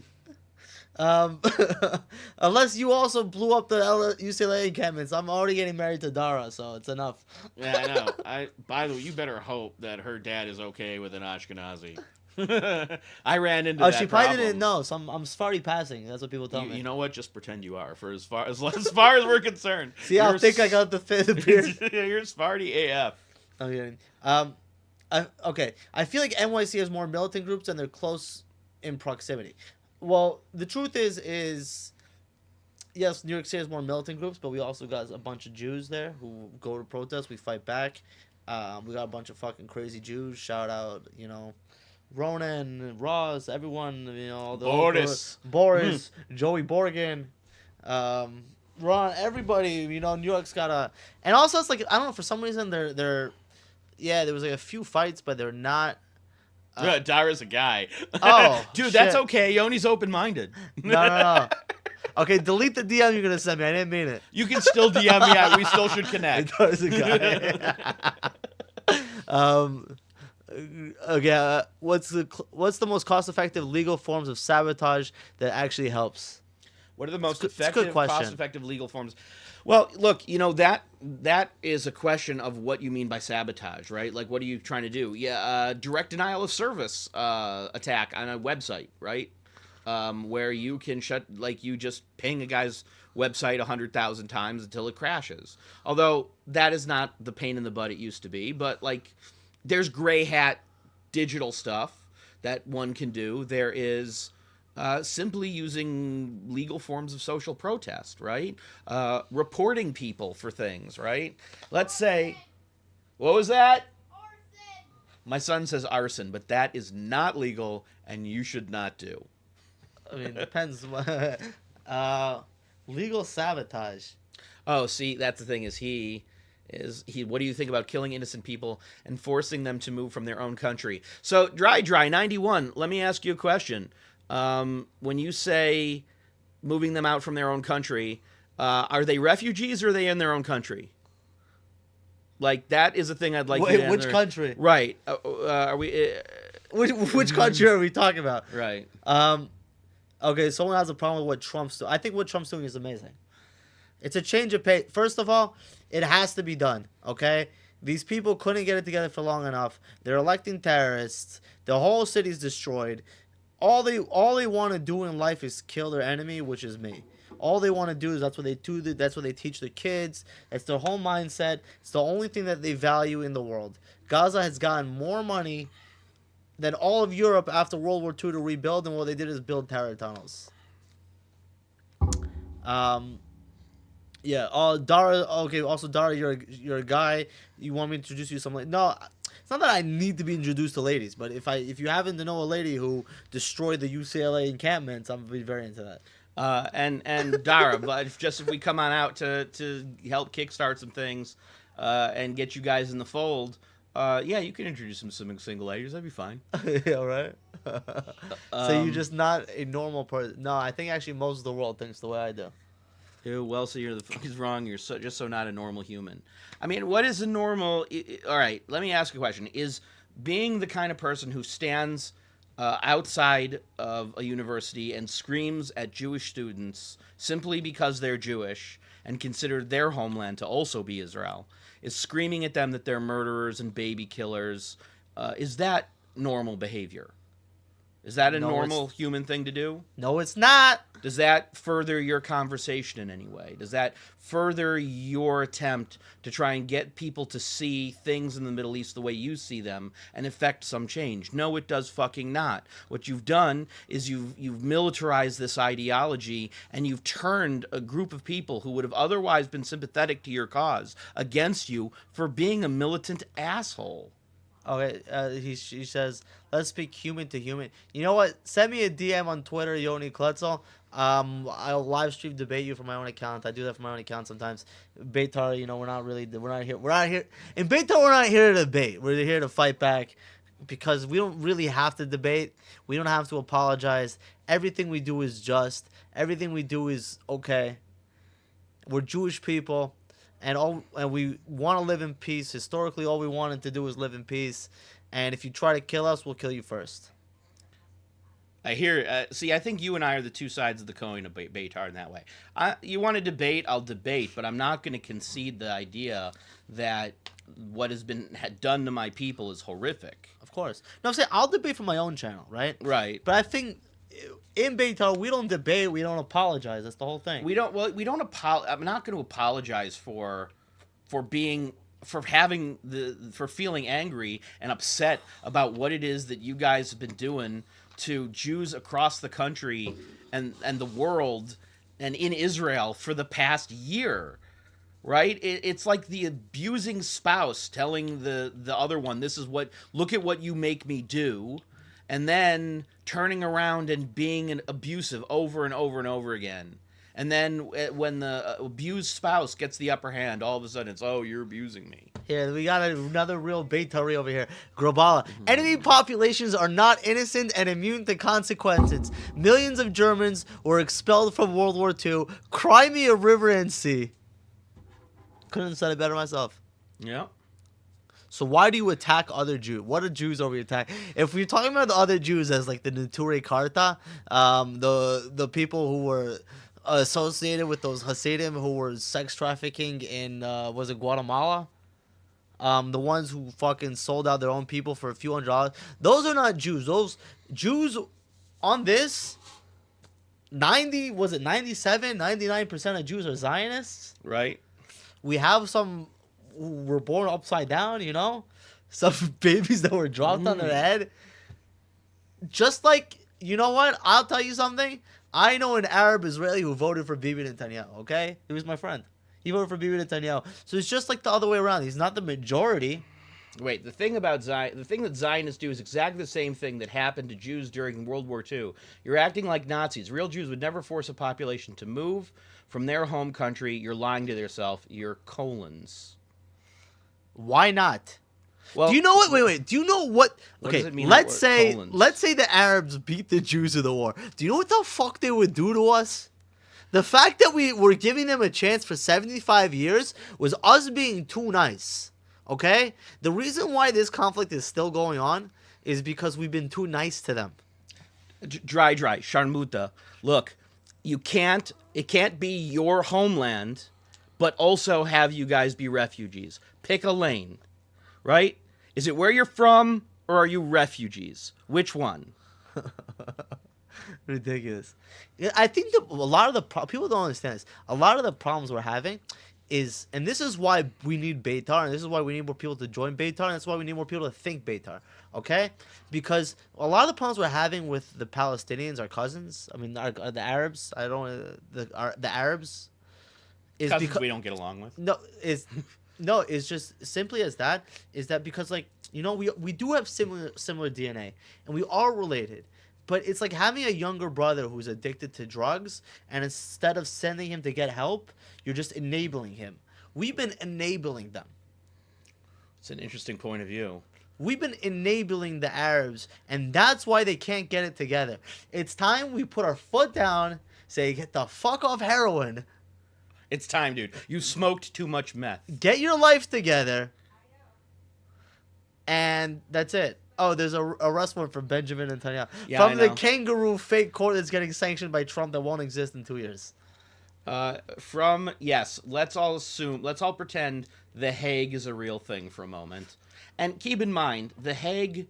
Unless you also blew up the UCLA encampments. I'm already getting married to Dara, so it's enough. Yeah, I know. By the way, you better hope that her dad is okay with an Ashkenazi. I ran into that she problem. Probably didn't know, so I'm Sephardi passing. That's what people tell me. You know what? Just pretend you are, for as far as we're concerned. See, I think I got the beard. You're Sephardi AF. I'm kidding. Okay. I feel like NYC has more militant groups and they're close in proximity. Well, the truth is yes, New York City has more militant groups, but we also got a bunch of Jews there who go to protest. We fight back. We got a bunch of fucking crazy Jews. Shout out, Ronan, Ross, everyone, Boris, Joey Borgen, Ron, everybody, New York's got a, and also it's like, I don't know, for some reason there was like a few fights, but they're not. Dara's a guy. Oh, dude, shit. that's okay. Yoni's open-minded. No. Okay, delete the DM you're gonna send me. I didn't mean it. You can still DM me out. We still should connect. Dara's a guy. Okay, what's the most cost-effective legal forms of sabotage that actually helps? What are the most It's a effective, good question. cost-effective legal forms? Well, look, that is a question of what you mean by sabotage, right? Like, what are you trying to do? Yeah, direct denial of service attack on a website, right? Where you can you just ping a guy's website 100,000 times until it crashes. Although that is not the pain in the butt it used to be, but there's gray hat digital stuff that one can do. There is simply using legal forms of social protest, right? Reporting people for things, right? Let's say, what was that? Arson. My son says arson, but that is not legal and you should not do. I mean, depends. Legal sabotage. Oh, see, that's the thing. What do you think about killing innocent people and forcing them to move from their own country? So, Dry 91, let me ask you a question. When you say moving them out from their own country, are they refugees or are they in their own country? That is a thing I'd like. Wait, which country? Right? Are we? Which country are we talking about? Right. Okay, someone has a problem with what Trump's doing. I think what Trump's doing is amazing. It's a change of pace. First of all, it has to be done, okay? These people couldn't get it together for long enough. They're electing terrorists. The whole city's destroyed. All they want to do in life is kill their enemy, which is me. All they want to do is that's what they do. That's what they teach their kids. It's their whole mindset. It's the only thing that they value in the world. Gaza has gotten more money than all of Europe after World War II to rebuild, and what they did is build terror tunnels. Yeah. Dara. Okay. Also, Dara, you're a guy. You want me to introduce you to something? No, it's not that I need to be introduced to ladies, but if you happen to know a lady who destroyed the UCLA encampments, I'm gonna be very into that. And Dara, but if we come on out to help kickstart some things, and get you guys in the fold. Yeah, you can introduce him to some single ladies. That'd be fine. Yeah, right. So you're just not a normal person. No, I think actually most of the world thinks the way I do. Ew, well, so you're the fuck is wrong. You're just so not a normal human. I mean, what is a normal? All right, let me ask you a question. Is being the kind of person who stands outside of a university and screams at Jewish students simply because they're Jewish and consider their homeland to also be Israel, is screaming at them that they're murderers and baby killers, is that normal behavior? Is that a normal human thing to do? No, it's not. Does that further your conversation in any way? Does that further your attempt to try and get people to see things in the Middle East the way you see them and effect some change? No, it does fucking not. What you've done is you've militarized this ideology and you've turned a group of people who would have otherwise been sympathetic to your cause against you for being a militant asshole. Okay, he says, let's speak human to human. You know what? Send me a DM on Twitter, Yoni Klutzel. I'll live stream debate you from my own account. I do that from my own account sometimes. Beitar, we're not here. In Beitar, we're not here to debate. We're here to fight back because we don't really have to debate. We don't have to apologize. Everything we do is just. Everything we do is okay. We're Jewish people. And we want to live in peace. Historically, all we wanted to do was live in peace. And if you try to kill us, we'll kill you first. I hear. See, I think you and I are the two sides of the coin of Beitar in that way. You want to debate, I'll debate, but I'm not going to concede the idea that what has been done to my people is horrific. Of course. No, I'm saying I'll debate for my own channel, right? Right. But I think in Beitar, we don't debate, we don't apologize. That's the whole thing. We don't. Well, we don't I'm not going to apologize for being for feeling angry and upset about what it is that you guys have been doing to Jews across the country and the world and in Israel for the past year. Right? It's like the abusing spouse telling the other one, look at what you make me do, and then turning around and being abusive over and over and over again. And then when the abused spouse gets the upper hand, all of a sudden it's, oh, you're abusing me. Here, we got another real Beitari over here. Grobala. Enemy populations are not innocent and immune to consequences. Millions of Germans were expelled from World War II. Crimea River and Sea. Couldn't have said it better myself. Yeah. So why do you attack other Jews? What are Jews over here attack? If we're talking about the other Jews as like the Neturei Karta, the people who were associated with those Hasidim who were sex trafficking in was it Guatemala? The ones who fucking sold out their own people for a few $100. Those are not Jews. Those Jews on this 99% of Jews are Zionists. Right. We have some who were born upside down, you know? Some babies that were dropped on their head. Just like, you know what? I'll tell you something. I know an Arab Israeli who voted for Bibi Netanyahu, okay? He was my friend. He voted for Bibi Netanyahu. So it's just like the other way around. He's not the majority. Wait, the thing that Zionists do is exactly the same thing that happened to Jews during World War II. You're acting like Nazis. Real Jews would never force a population to move from their home country. You're lying to yourself. You're colons. Why not? Well, do you know what? Wait. Do you know what? What Okay, does it mean let's say colons? the Arabs beat the Jews in the war. Do you know what the fuck they would do to us? The fact that we were giving them a chance for 75 years was us being too nice. Okay? The reason why this conflict is still going on is because we've been too nice to them. Dry, Sharmuta. Look, it can't be your homeland, but also have you guys be refugees. Pick a lane, right? Is it where you're from, or are you refugees? Which one? Ridiculous. I think a lot of the people don't understand this. A lot of the problems we're having is, and this is why we need Beitar, and this is why we need more people to join Beitar, and that's why we need more people to think Beitar, okay? Because a lot of the problems we're having with the Palestinians, our cousins, I mean, the Arabs, the Arabs, is Cousins because we don't get along with. No, it's just simply as that, is that because, like, you know, we do have similar DNA, and we are related. But it's like having a younger brother who's addicted to drugs, and instead of sending him to get help, you're just enabling him. We've been enabling them. It's an interesting point of view. We've been enabling the Arabs, and that's why they can't get it together. It's time we put our foot down, say, get the fuck off heroin. It's time, dude. You smoked too much meth. Get your life together. And that's it. Oh, there's a arrest warrant for Benjamin Netanyahu. Yeah, from I the know. kangaroo fake court that's getting sanctioned by Trump that won't exist in 2 years. Let's all pretend The Hague is a real thing for a moment. And keep in mind, The Hague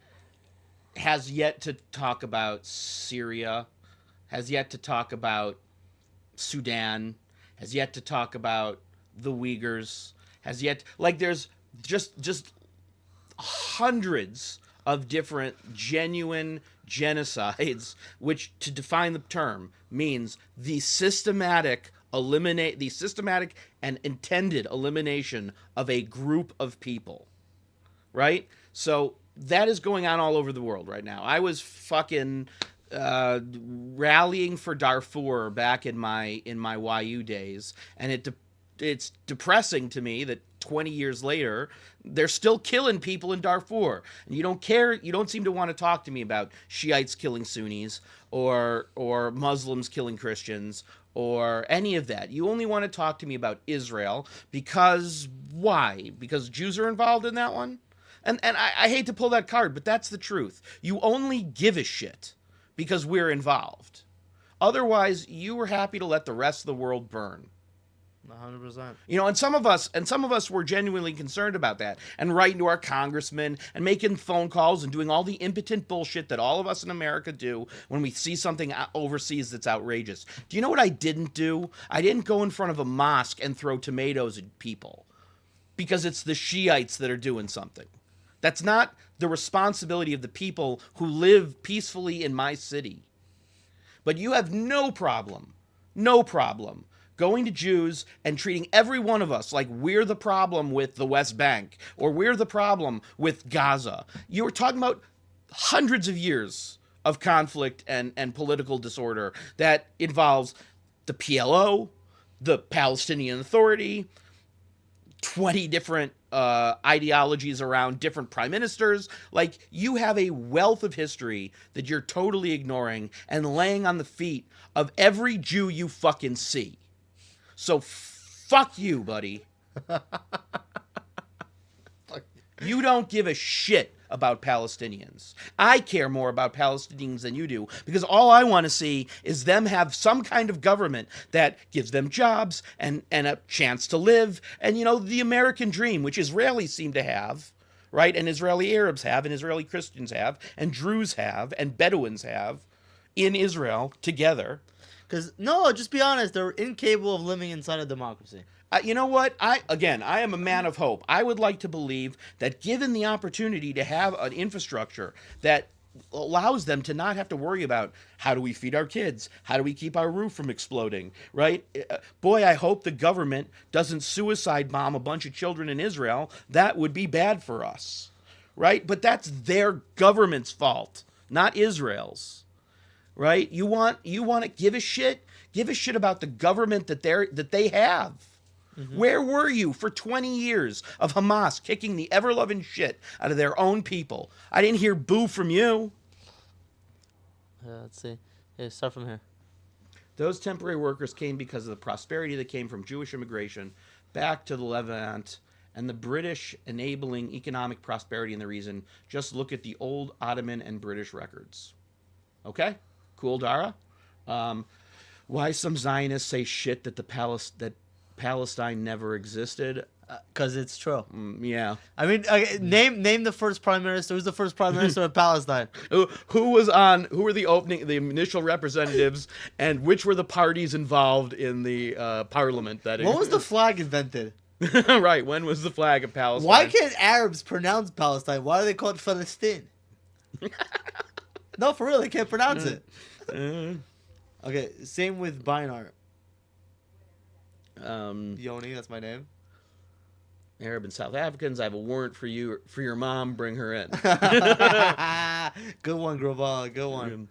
has yet to talk about Syria, has yet to talk about Sudan, has yet to talk about the Uyghurs, there's just hundreds of different genuine genocides, which, to define the term, means the systematic and intended elimination of a group of people, right? So that is going on all over the world right now. I was fucking rallying for Darfur back in my YU days, and it's depressing to me that 20 years later, they're still killing people in Darfur. And you don't care, you don't seem to want to talk to me about Shiites killing Sunnis or Muslims killing Christians or any of that. You only want to talk to me about Israel because why? Because Jews are involved in that one? And I hate to pull that card, but that's the truth. You only give a shit because we're involved. Otherwise, you were happy to let the rest of the world burn. 100%. You know, and some of us were genuinely concerned about that, and writing to our congressmen and making phone calls and doing all the impotent bullshit that all of us in America do when we see something overseas that's outrageous. Do you know what I didn't do? I didn't go in front of a mosque and throw tomatoes at people. because it's the Shiites that are doing something. That's not the responsibility of the people who live peacefully in my city. But you have no problem going to Jews and treating every one of us like we're the problem with the West Bank or we're the problem with Gaza. You were talking about hundreds of years of conflict and political disorder that involves the PLO, the Palestinian Authority, 20 different ideologies around different prime ministers. Like, you have a wealth of history that you're totally ignoring and laying on the feet of every Jew you fucking see. So fuck you, buddy. You don't give a shit about Palestinians. I care more about Palestinians than you do, because all I want to see is them have some kind of government that gives them jobs and a chance to live. And, you know, the American dream, which Israelis seem to have, right? And Israeli Arabs have, and Israeli Christians have, and Druze have, and Bedouins have in Israel together. Because, no, just be honest, they're incapable of living inside a democracy. You know what? I am a man of hope. I would like to believe that given the opportunity to have an infrastructure that allows them to not have to worry about how do we feed our kids? How do we keep our roof from exploding? Right? Boy, I hope the government doesn't suicide bomb a bunch of children in Israel. That would be bad for us. Right? But that's their government's fault, not Israel's. Right? You want to give a shit about the government that they have. Mm-hmm. Where were you for 20 years of Hamas kicking the ever-loving shit out of their own people? I didn't hear boo from you. Let's see. Yeah, start from here. Those temporary workers came because of the prosperity that came from Jewish immigration back to the Levant and the British enabling economic prosperity in the region. Just look at the old Ottoman and British records. Okay? Cool, Dara? Why some Zionists say shit that Palestine never existed? Because it's true. Yeah. I mean, name the first prime minister. Who's the first prime minister of Palestine? Who were the initial representatives, and which were the parties involved in the parliament? When was the flag invented? Right. When was the flag of Palestine? Why can't Arabs pronounce Palestine? Why do they call it Palestine? No, for real, they can't pronounce it. Okay, same with Beinart. Yoni, that's my name. Arab and South Africans. I have a warrant for your mom. Bring her in. Good one, Groval. Good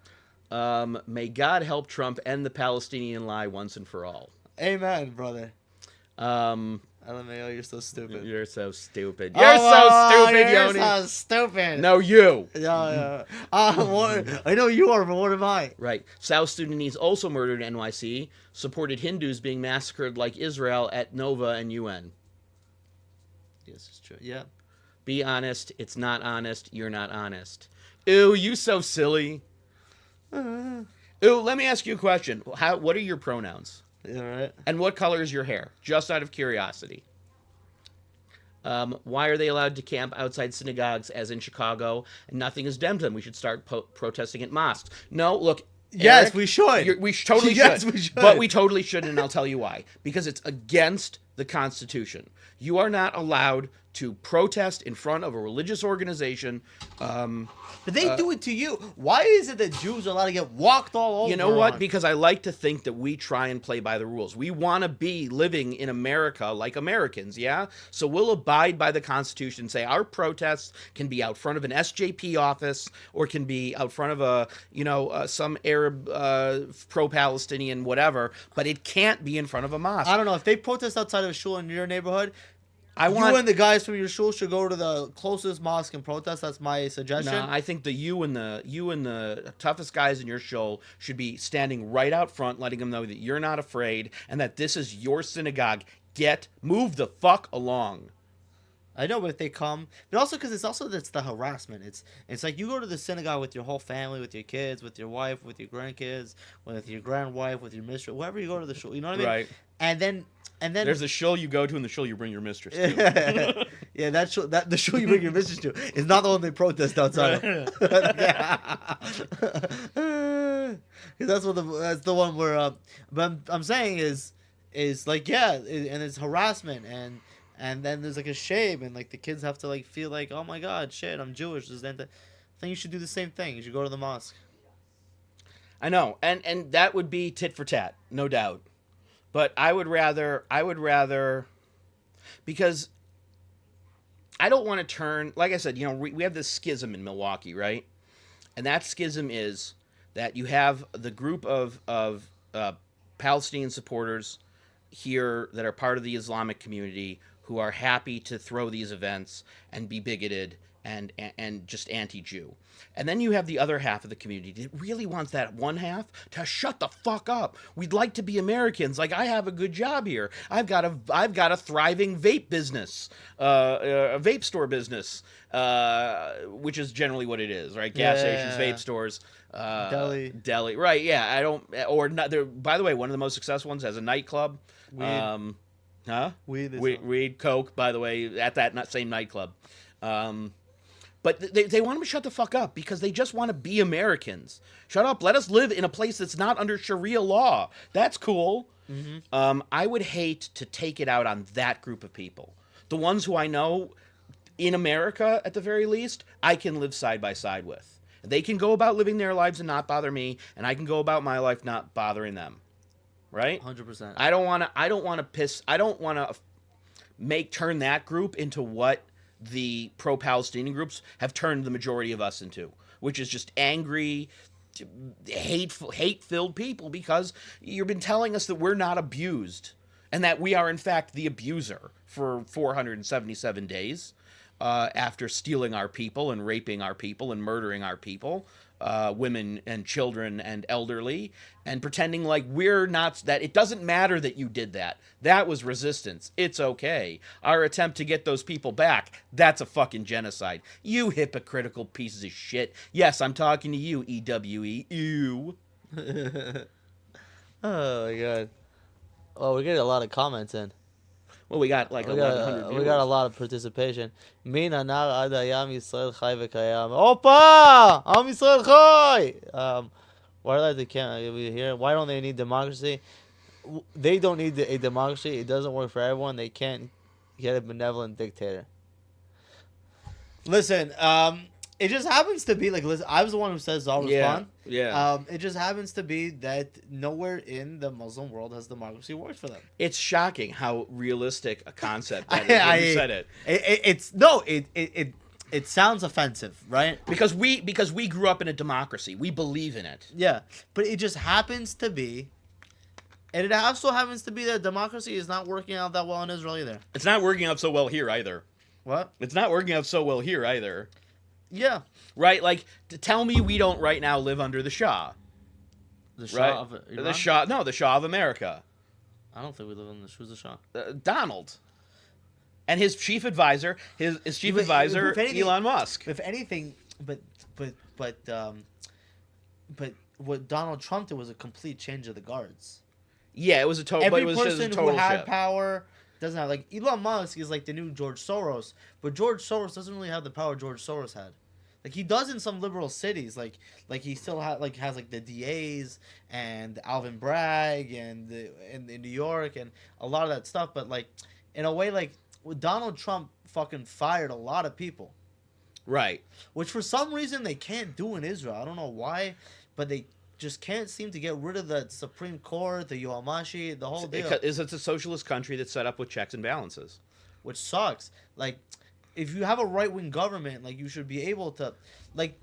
one. May God help Trump end the Palestinian lie once and for all. Amen, brother. LMAO, you're so stupid. You're so stupid. You're Yoni. You're so stupid. No, you. Yeah. I know you are, but what am I? Right. South Sudanese also murdered in NYC, supported Hindus being massacred like Israel at Nova and UN. Yes, it's true. Yeah. Be honest. It's not honest. You're not honest. Ew, you so silly. Ew, let me ask you a question. What are your pronouns? Yeah, right. And what color is your hair? Just out of curiosity. Why are they allowed to camp outside synagogues, as in Chicago, and nothing is done to them? We should start protesting at mosques. No, look. Yes, Eric, we should. We totally should. Yes, we should. But we totally shouldn't, and I'll tell you why. Because it's against the Constitution. You are not allowed to protest in front of a religious organization. But they do it to you. Why is it that Jews are allowed to get walked all over? You know what? Because I like to think that we try and play by the rules. We want to be living in America like Americans, yeah? So we'll abide by the Constitution and say our protests can be out front of an SJP office or can be out front of some Arab pro-Palestinian whatever, but it can't be in front of a mosque. I don't know. If they protest outside of a shul in your neighborhood, you and the guys from your shul should go to the closest mosque and protest. That's my suggestion. No, I think you and the toughest guys in your shul should be standing right out front, letting them know that you're not afraid and that this is your synagogue. Move the fuck along. I know, but if they come, but also because it's the harassment. It's like you go to the synagogue with your whole family, with your kids, with your wife, with your grandkids, with your grandwife, with your mistress, wherever you go to the shul. You know what I mean? Right. And then there's the shul you go to and the shul you bring your mistress to. Yeah, the shul you bring your mistress to is not the one they protest outside. Because that's the one where. But I'm saying is like, yeah, and it's harassment and then there's like a shame, and like the kids have to like feel like, oh my god, shit, I'm Jewish. This, that. I think you should do the same thing. You should go to the mosque. I know, and that would be tit for tat, no doubt. But I would rather, because I don't want to turn, like I said, we have this schism in Milwaukee, right? And that schism is that you have the group of Palestinian supporters here that are part of the Islamic community who are happy to throw these events and be bigoted and just anti-Jew. And then you have the other half of the community that really wants that one half to shut the fuck up. We'd like to be Americans. Like, I have a good job here. I've got a thriving vape business, a vape store business, which is generally what it is, right? Gas stations, vape stores, deli, right? Yeah, I don't, or not. There. By the way, one of the most successful ones has a nightclub. Weed. Weed, coke. By the way, at that same nightclub. But they want them to shut the fuck up because they just want to be Americans. Shut up. Let us live in a place that's not under Sharia law. That's cool. Mm-hmm. I would hate to take it out on that group of people. The ones who I know in America, at the very least, I can live side by side with. They can go about living their lives and not bother me, and I can go about my life not bothering them. Right? 100%. I don't want to turn that group into what the pro-Palestinian groups have turned the majority of us into, which is just angry, hate-filled people because you've been telling us that we're not abused and that we are, in fact, the abuser for 477 days after stealing our people and raping our people and murdering our people, women and children and elderly, and pretending like we're not, that it doesn't matter that you did that. That was resistance. It's okay. Our attempt to get those people back, that's a fucking genocide. You hypocritical pieces of shit. Yes, I'm talking to you, EWE. Ew. Oh my god. Oh, we're getting a lot of comments in. Well, we got like 1,100 viewers. We got a lot of participation. Mina nar ad hayam Yisrael chai v'kayam. Opa! Am Yisrael chai! Why do they can't we hear? Why don't they need democracy? They don't need a democracy. It doesn't work for everyone. They can't get a benevolent dictator. Listen, it just happens to be like, listen, I was the one who says Zal respond. Yeah. It just happens to be that nowhere in the Muslim world has democracy worked for them. It's shocking how realistic a concept that is when you said it. It sounds offensive, right? Because we grew up in a democracy. We believe in it. Yeah, but it just happens to be, and it also happens to be that democracy is not working out that well in Israel either. It's not working out so well here either. What? It's not working out so well here either. Yeah. Right? Like, to tell me we don't right now live under the Shah. The Shah right? of Iran? The Shah, no, the Shah of America. I don't think we live in who's the Shah? Donald. And his chief advisor, Elon Musk. If anything, but what Donald Trump did was a complete change of the guards. Yeah, it was a total. Every it was person just a total who had shit. power doesn't have, like, Elon Musk is like the new George Soros, but George Soros doesn't really have the power George Soros had. Like, he does in some liberal cities, like he still has like the DAs and Alvin Bragg and in New York and a lot of that stuff. But like, in a way, like, Donald Trump fucking fired a lot of people, right? Which for some reason they can't do in Israel. I don't know why, but they just can't seem to get rid of the Supreme Court, the Yoamashi, the whole deal. It's a socialist country that's set up with checks and balances, which sucks. Like, if you have a right-wing government, like, you should be able to, like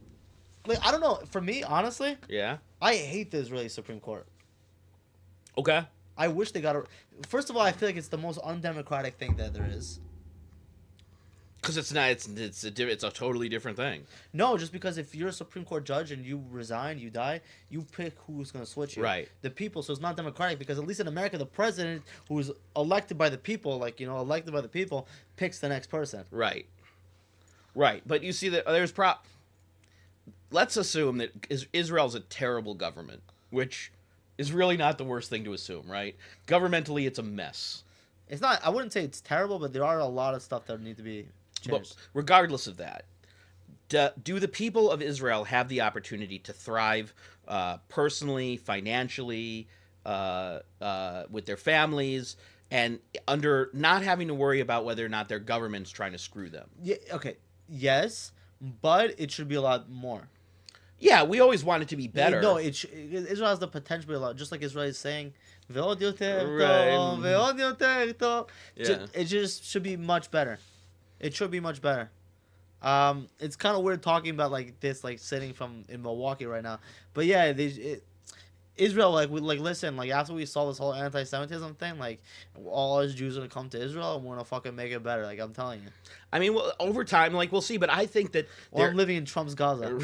I don't know. For me, honestly, yeah, I hate the Israeli Supreme Court. Okay. I wish they got a. First of all, I feel like it's the most undemocratic thing that there is. Because it's not. It's a totally different thing. No, just because if you're a Supreme Court judge and you resign, you die, you pick who's going to switch you. Right. The people. So it's not democratic because at least in America, the president, who is elected by the people, elected by the people, picks the next person. Right. Right. But you see that there's let's assume that Israel's a terrible government, which is really not the worst thing to assume, right? Governmentally, it's a mess. It's not. I wouldn't say it's terrible, but there are a lot of stuff that need to be changed. But regardless of that, do the people of Israel have the opportunity to thrive personally, financially, with their families, and under not having to worry about whether or not their government's trying to screw them. Yeah. Okay. Yes, but it should be a lot more. Yeah, we always want it to be better. No, Israel has the potential to be a lot. Just like Israel is saying, "Ve'od yoter Right. tov, ve'od yoter tov." Yeah. It just should be much better. It should be much better. It's kind of weird talking about like this, like sitting in Milwaukee right now. But yeah, Israel, listen, like after we saw this whole anti-Semitism thing, like all us Jews are gonna come to Israel and we're gonna fucking make it better. Like I'm telling you. I mean, well, over time, like we'll see, but I think that Well, I'm living in Trump's Gaza.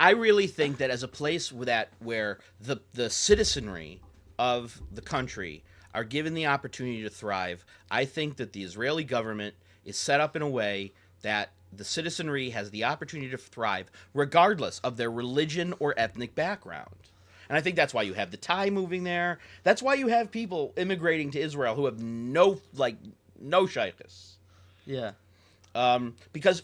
I really think that as a place where the citizenry of the country are given the opportunity to thrive, I think that the Israeli government is set up in a way that the citizenry has the opportunity to thrive regardless of their religion or ethnic background. And I think that's why you have the Thai moving there. That's why you have people immigrating to Israel who have no shaykhs. Yeah. Because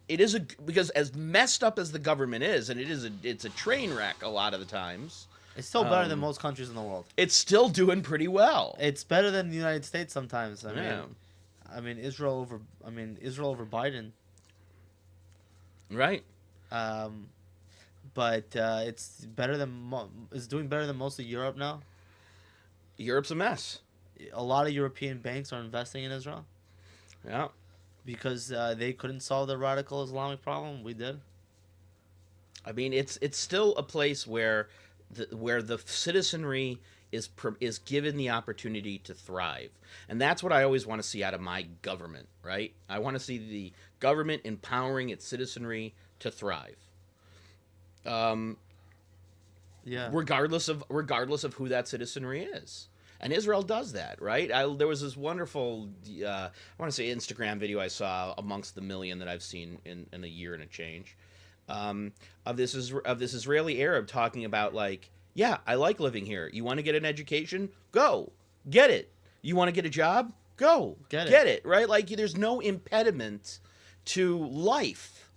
because as messed up as the government is, and it's a train wreck a lot of the times, It's still better than most countries in the world. it's still doing pretty well. It's better than the United States sometimes. Yeah. I mean Israel over Biden. Right. But it's better than it's doing better than most of Europe now. Europe's a mess. A lot of European banks are investing in Israel Yeah. because they couldn't solve the radical Islamic problem. We did. I mean, it's still a place where the citizenry is given the opportunity to thrive, and that's what I always want to see out of my government. Right? I want to see the government empowering its citizenry to thrive. Yeah. Regardless of who that citizenry is. And Israel does that, right? There was this wonderful, I want to say Instagram video I saw amongst the million that I've seen in a year and a change, of this Israeli Arab talking about like, yeah, I like living here. You want to get an education? Go. Get it. You want to get a job? Go. Get it, right? Like there's no impediment to life.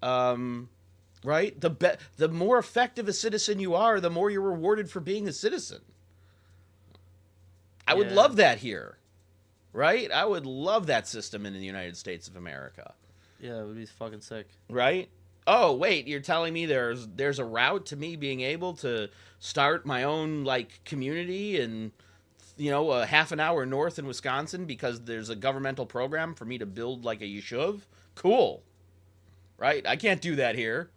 Right? The more effective a citizen you are, the more you're rewarded for being a citizen. I would love that here. Right? I would love that system in the United States of America. Yeah, it would be fucking sick. Right? Oh, wait, you're telling me there's a route to me being able to start my own like community and a half an hour north in Wisconsin because there's a governmental program for me to build like a yeshuv? Cool. Right? I can't do that here.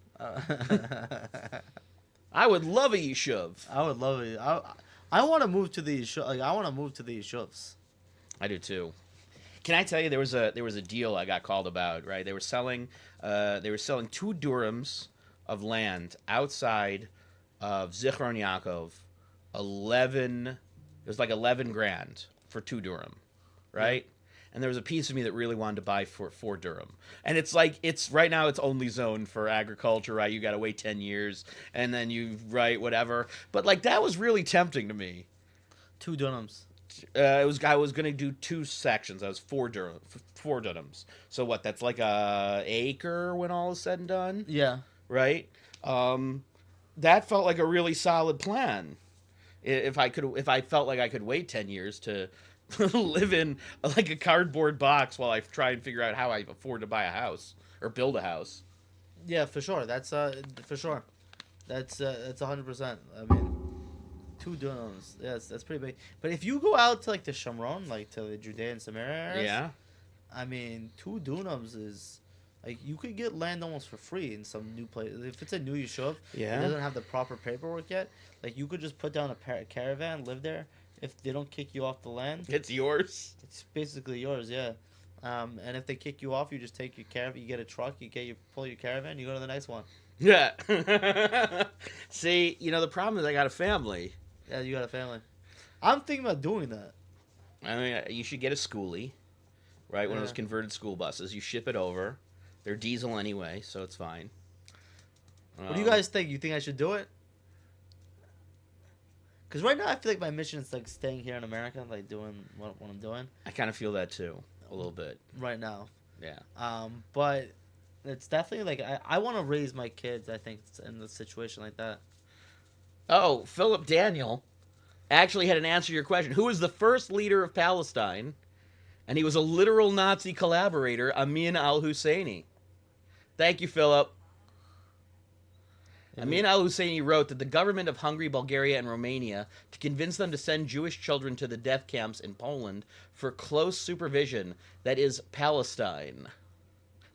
I would love a yeshuv. I would love it. I want to move to the I want to move to the yeshuvs. I do too. Can I tell you there was a deal I got called about, right? They were selling 2 durams of land outside of Zichron Yaakov. It was like 11 grand for 2 duram, right? Yeah. And there was a piece of me that really wanted to buy for 4 duram. And it's like, right now it's only zoned for agriculture, right? You got to wait 10 years and then whatever. But like, that was really tempting to me. 2 dunams. I was going to do 2 sections. That was 4 dunams. So what? That's like a acre when all is said and done. Yeah. Right. That felt like a really solid plan. If I felt like I could wait 10 years to live in like a cardboard box while I try and figure out how I afford to buy a house or build a house. Yeah, for sure. That's for sure. That's 100%. I mean, 2 dunams. Yes, that's pretty big. But if you go out to like the Shomron, like to the Judea and Samaria areas, yeah, I mean, 2 dunams is like you could get land almost for free in some new place. If it's a new yeshuv, yeah, it doesn't have the proper paperwork yet. Like you could just put down a caravan, live there. If they don't kick you off the land, it's yours. It's basically yours, yeah. And if they kick you off, you just take your caravan. You get a truck. Pull your caravan. You go to the next one. Yeah. See, the problem is I got a family. Yeah, you got a family. I'm thinking about doing that. I mean, you should get a schoolie, right? One of those converted school buses. You ship it over. They're diesel anyway, so it's fine. What do you guys think? You think I should do it? Because right now I feel like my mission is like staying here in America, like doing what I'm doing. I kind of feel that too, a little bit. Right now. Yeah. But it's definitely like I want to raise my kids. I think in a situation like that. Oh, Philip Daniel. actually had an answer to your question. Who was the first leader of Palestine? And he was a literal Nazi collaborator, Amin al-Husseini. Thank you, Philip. Amin al-Husseini wrote that the government of Hungary, Bulgaria, and Romania, to convince them to send Jewish children to the death camps in Poland for close supervision, that is Palestine.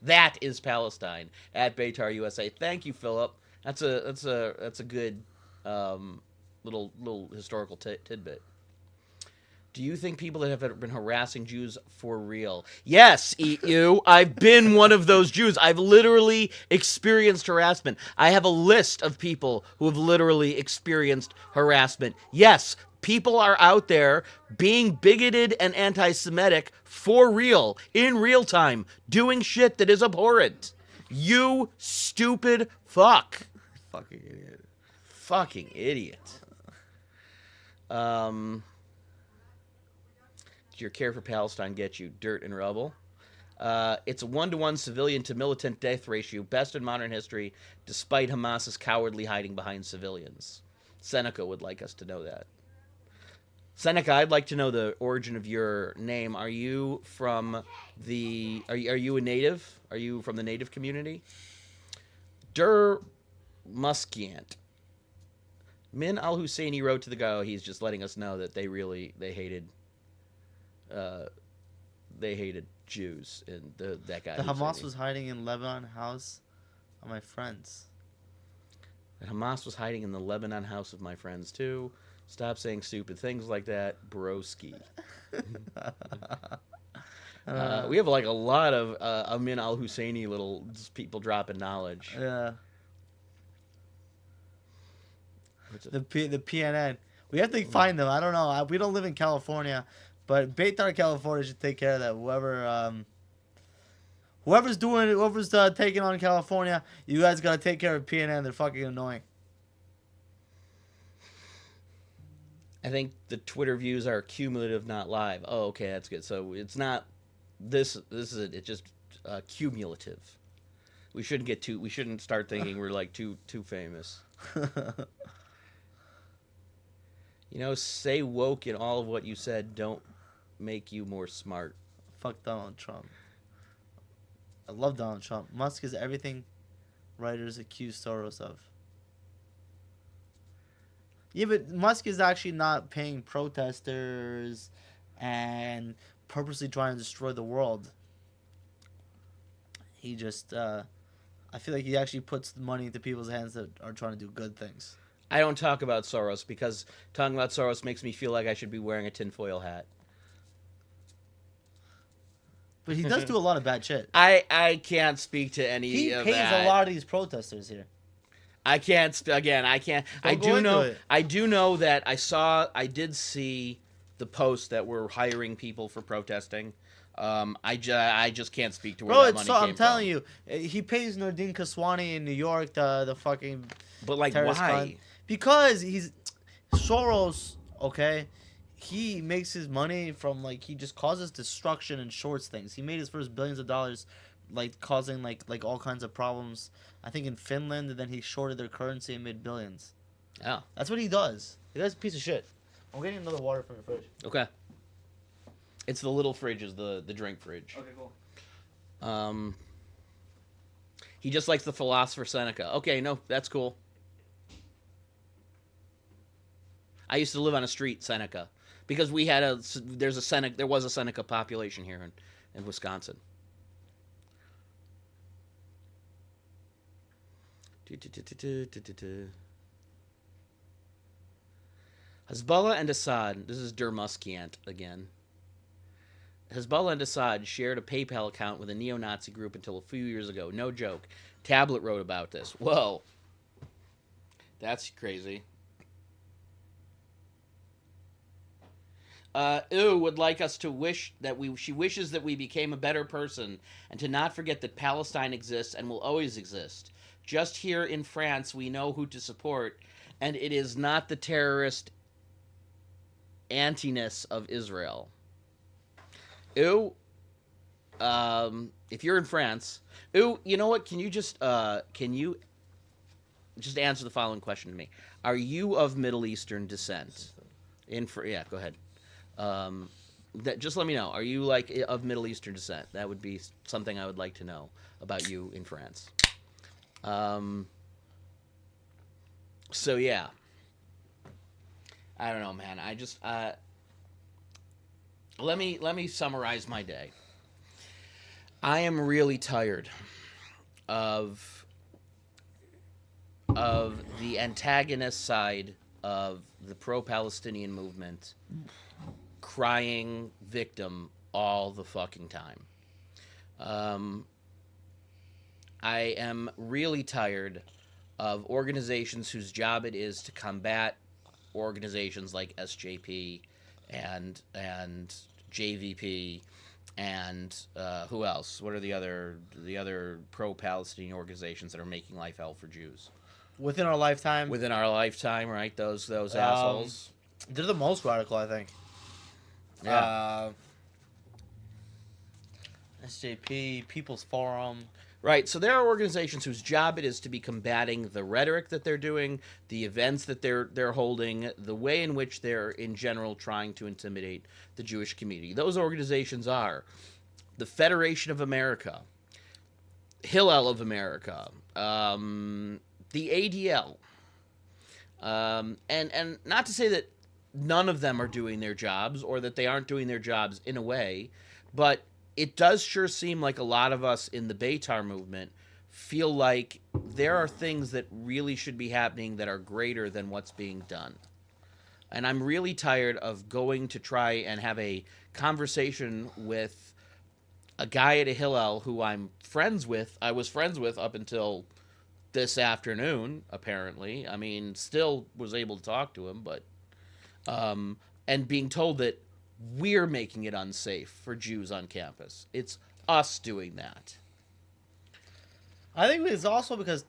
That is Palestine at Beitar USA. Thank you, Philip. That's a good little historical tidbit. Do you think people that have been harassing Jews for real? Yes, eat you. I've been one of those Jews. I've literally experienced harassment. I have a list of people who have literally experienced harassment. Yes, people are out there being bigoted and anti-Semitic for real, in real time, doing shit that is abhorrent. You stupid fuck. Fucking idiot. Fucking idiot. Did your care for Palestine get you? Dirt and rubble. It's a 1-to-1 civilian to militant death ratio, best in modern history, despite Hamas's cowardly hiding behind civilians. Seneca would like us to know that. Seneca, I'd like to know the origin of your name. Are you from the? Are you a native? Are you from the native community? Der Muskiant. Min al-Husseini wrote to the guy. He's just letting us know that they hated Jews, and that guy. The Hamas was hiding in Lebanon house of my friends. And Hamas was hiding in the Lebanon house of my friends too. Stop saying stupid things like that, broski. We have like a lot of Amin al-Husseini little people dropping knowledge. Yeah. The PNN. We have to find them. I don't know. We don't live in California, but Beitar, California should take care of that. Whoever's taking on California, you guys gotta take care of PNN. They're fucking annoying. I think the Twitter views are cumulative, not live. Oh, okay, that's good. So it's not this. It's just cumulative. We shouldn't start thinking we're like too famous. Say woke in all of what you said don't make you more smart. Fuck Donald Trump. I love Donald Trump. Musk is everything writers accuse Soros of. Yeah, but Musk is actually not paying protesters and purposely trying to destroy the world. He just, I feel like he actually puts money into people's hands that are trying to do good things. I don't talk about Soros because talking about Soros makes me feel like I should be wearing a tinfoil hat. But he does do a lot of bad shit. I can't speak to any of that. He pays a lot of these protesters here. I can't. Again, I can't. I do know that I did see the posts that were hiring people for protesting. I just can't speak to where that money came from. I'm telling you, he pays Nordin Kaswani in New York the fucking. But like, why? Fund. Because he's Soros. Okay, he makes his money from he just causes destruction and shorts things. He made his first billions of dollars, causing like all kinds of problems. I think in Finland, and then he shorted their currency and made billions. Oh. That's what he does. The guy's a piece of shit. I'm getting another water from the fridge. Okay. It's the little fridge, is the drink fridge. Okay, cool. He just likes the philosopher Seneca. Okay, no, that's cool. I used to live on a street, Seneca, because there was a Seneca population here in Wisconsin. Hezbollah and Assad, this is Dermuskiant again. Hezbollah and Assad shared a PayPal account with a neo-Nazi group until a few years ago. No joke. Tablet wrote about this. Whoa. That's crazy. Would like us to wish that she wishes that we became a better person and to not forget that Palestine exists and will always exist. Just here in France, we know who to support, and it is not the terrorist antiness of Israel. If you're in France, you know what? Can you just answer the following question to me? Are you of Middle Eastern descent? Yeah, go ahead. Just let me know. Are you like of Middle Eastern descent? That would be something I would like to know about you in France. So yeah, I don't know, man. I just let me summarize my day. I am really tired of the antagonist side of the pro-Palestinian movement crying victim all the fucking time. I am really tired of organizations whose job it is to combat organizations like SJP and JVP and who else? What are the other pro-Palestinian organizations that are making life hell for Jews Within our lifetime, within our lifetime? Right, those assholes. they're the most radical, I think. Yeah. SJP, People's Forum. Right. So there are organizations whose job it is to be combating the rhetoric that they're doing, the events that they're holding, the way in which they're in general trying to intimidate the Jewish community. Those organizations are the Federation of America, Hillel of America, the ADL, and not to say that none of them are doing their jobs or that they aren't doing their jobs in a way, but it does sure seem like a lot of us in the Beitar movement feel like there are things that really should be happening that are greater than what's being done. And I'm really tired of going to try and have a conversation with a guy at a Hillel who I'm friends with. I was friends with up until this afternoon, apparently. I mean, still was able to talk to him, but and being told that we're making it unsafe for Jews on campus. It's us doing that. I think it's also because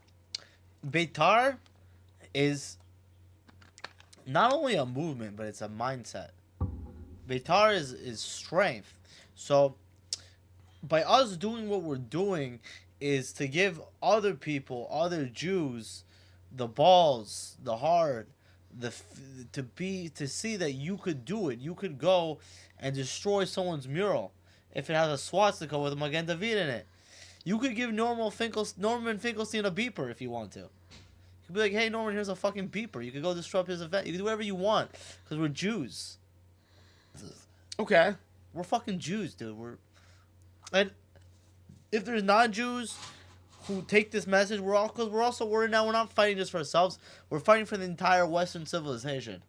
Beitar is not only a movement, but it's a mindset. Beitar is strength. So by us doing what we're doing is to give other people, other Jews, the balls, the heart, to see that you could do it. You could go and destroy someone's mural if it has a swastika with a Magen David in it. You could give Norman Finkelstein a beeper if you want to. You could be like, hey, Norman, here's a fucking beeper. You could go disrupt his event. You can do whatever you want because we're Jews. Okay. We're fucking Jews, dude. And if there's non-Jews who take this message, we're not fighting just for ourselves. We're fighting for the entire Western civilization.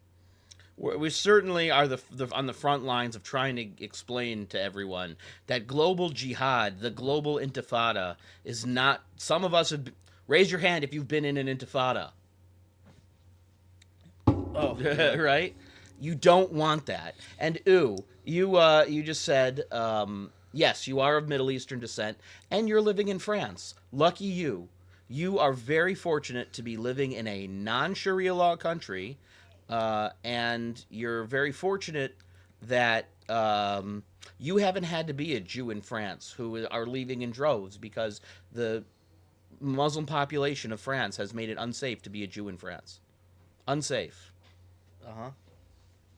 We certainly are on the front lines of trying to explain to everyone that global jihad, the global intifada, is not. Some of us have. Raise your hand if you've been in an intifada. Oh, yeah. Right? You don't want that. And you just said, yes, you are of Middle Eastern descent, and you're living in France. Lucky you. You are very fortunate to be living in a non-Sharia law country, and you're very fortunate that you haven't had to be a Jew in France who are leaving in droves because the Muslim population of France has made it unsafe to be a Jew in France. Unsafe. Uh-huh.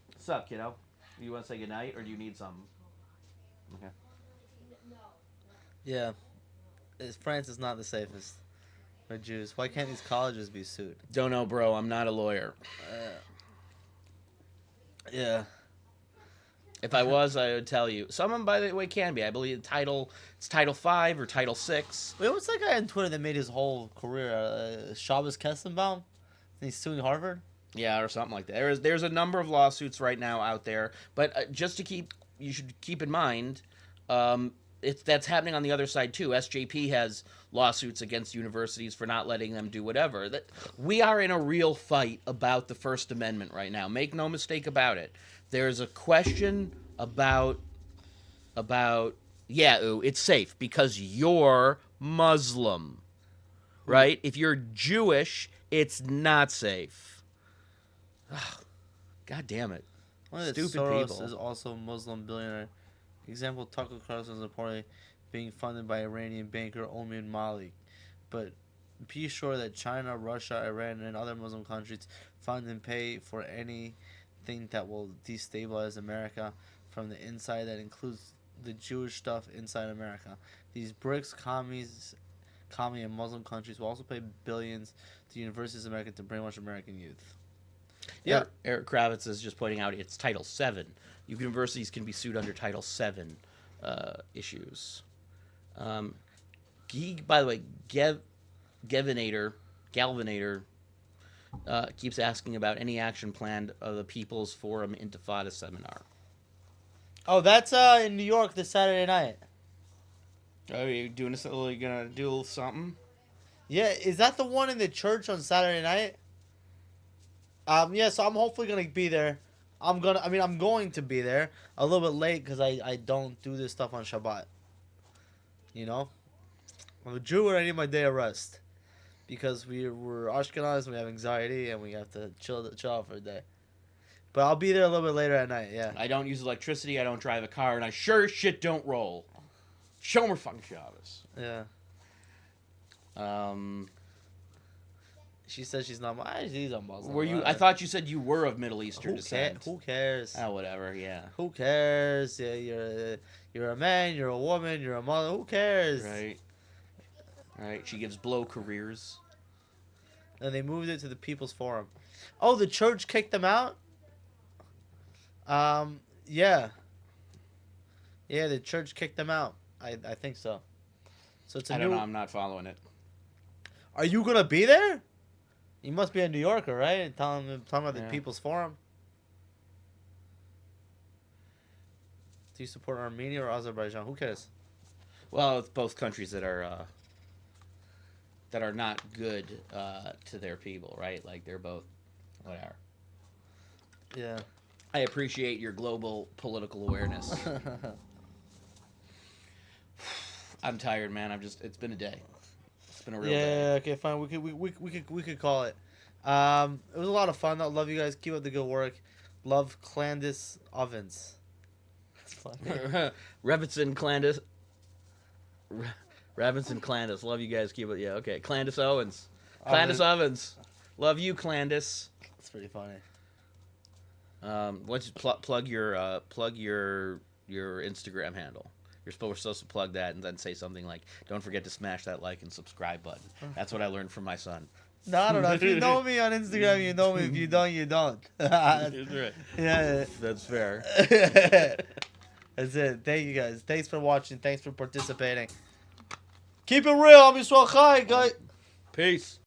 What's up, kiddo? You want to say goodnight, or do you need something? Okay. Yeah. France is not the safest for Jews. Why can't these colleges be sued? Don't know, bro. I'm not a lawyer. Yeah. If I was, I would tell you. Some of them, by the way, can be. I believe it's Title 5 or Title 6. Wait, what's that guy on Twitter that made his whole career? Shabbos Kestenbaum? He's suing Harvard? Yeah, or something like that. There's a number of lawsuits right now out there, but you should keep in mind, that's happening on the other side too. SJP has lawsuits against universities for not letting them do whatever. That we are in a real fight about the First Amendment right now. Make no mistake about it. There's a question about it's safe because you're Muslim, right? If you're Jewish, it's not safe. Ugh, God damn it. Stupid Soros people. is also a Muslim billionaire. Example, Tucker Carlson is reportedly being funded by Iranian banker Oman Malik. But be sure that China, Russia, Iran, and other Muslim countries fund and pay for anything thing that will destabilize America from the inside. That includes the Jewish stuff inside America. These BRICS commie and Muslim countries will also pay billions to universities in America to brainwash American youth. Yeah. Eric Kravitz is just pointing out it's Title VII. Universities can be sued under Title VII issues. By the way, Galvinator keeps asking about any action planned of the People's Forum Intifada seminar. Oh, that's in New York this Saturday night. Oh, are you doing this? Are you gonna do a little something? Yeah, is that the one in the church on Saturday night? Yeah, so I'm hopefully gonna be there. I'm going to be there a little bit late because I don't do this stuff on Shabbat. You know, I'm a Jew and I need my day of rest because we're Ashkenaz and we have anxiety and we have to chill out for a day. But I'll be there a little bit later at night. Yeah. I don't use electricity. I don't drive a car, and I sure as shit don't roll. Shomer fucking Shabbos. Yeah. She says she's not. She's a Muslim. Were you? I thought you said you were of Middle Eastern descent. Who cares? Oh, whatever. Yeah. Who cares? Yeah, you're a man. You're a woman. You're a mother. Who cares? Right. Right. She gives blow careers. And they moved it to the People's Forum. Oh, the church kicked them out. Yeah. Yeah, the church kicked them out. I think so. So it's a I don't know. I'm not following it. Are you gonna be there? You must be a New Yorker, right? Talking about the People's Forum. Do you support Armenia or Azerbaijan? Who cares? Well, it's both countries that are not good to their people, right? Like they're both whatever. Yeah. I appreciate your global political awareness. I'm tired, man. It's been a day. It's been a real day. Yeah, okay, fine. We could call it. It was a lot of fun. I love you guys. Keep up the good work. Love Clandis Ovens. That's funny. Revitson Clandis. Robinson Clandis. Love you guys. Keep it. Yeah, okay. Clandis Owens. Clandis Ovens. Love you, Clandis. That's pretty funny. Once you plug your Instagram handle. We're supposed to plug that and then say something like, "Don't forget to smash that like and subscribe button." That's what I learned from my son. No, I don't know. If you know me on Instagram, you know me. If you don't, you don't. That's right. Yeah. That's fair. That's it. Thank you guys. Thanks for watching. Thanks for participating. Keep it real. I'm Yisrael Chai, guys. Peace.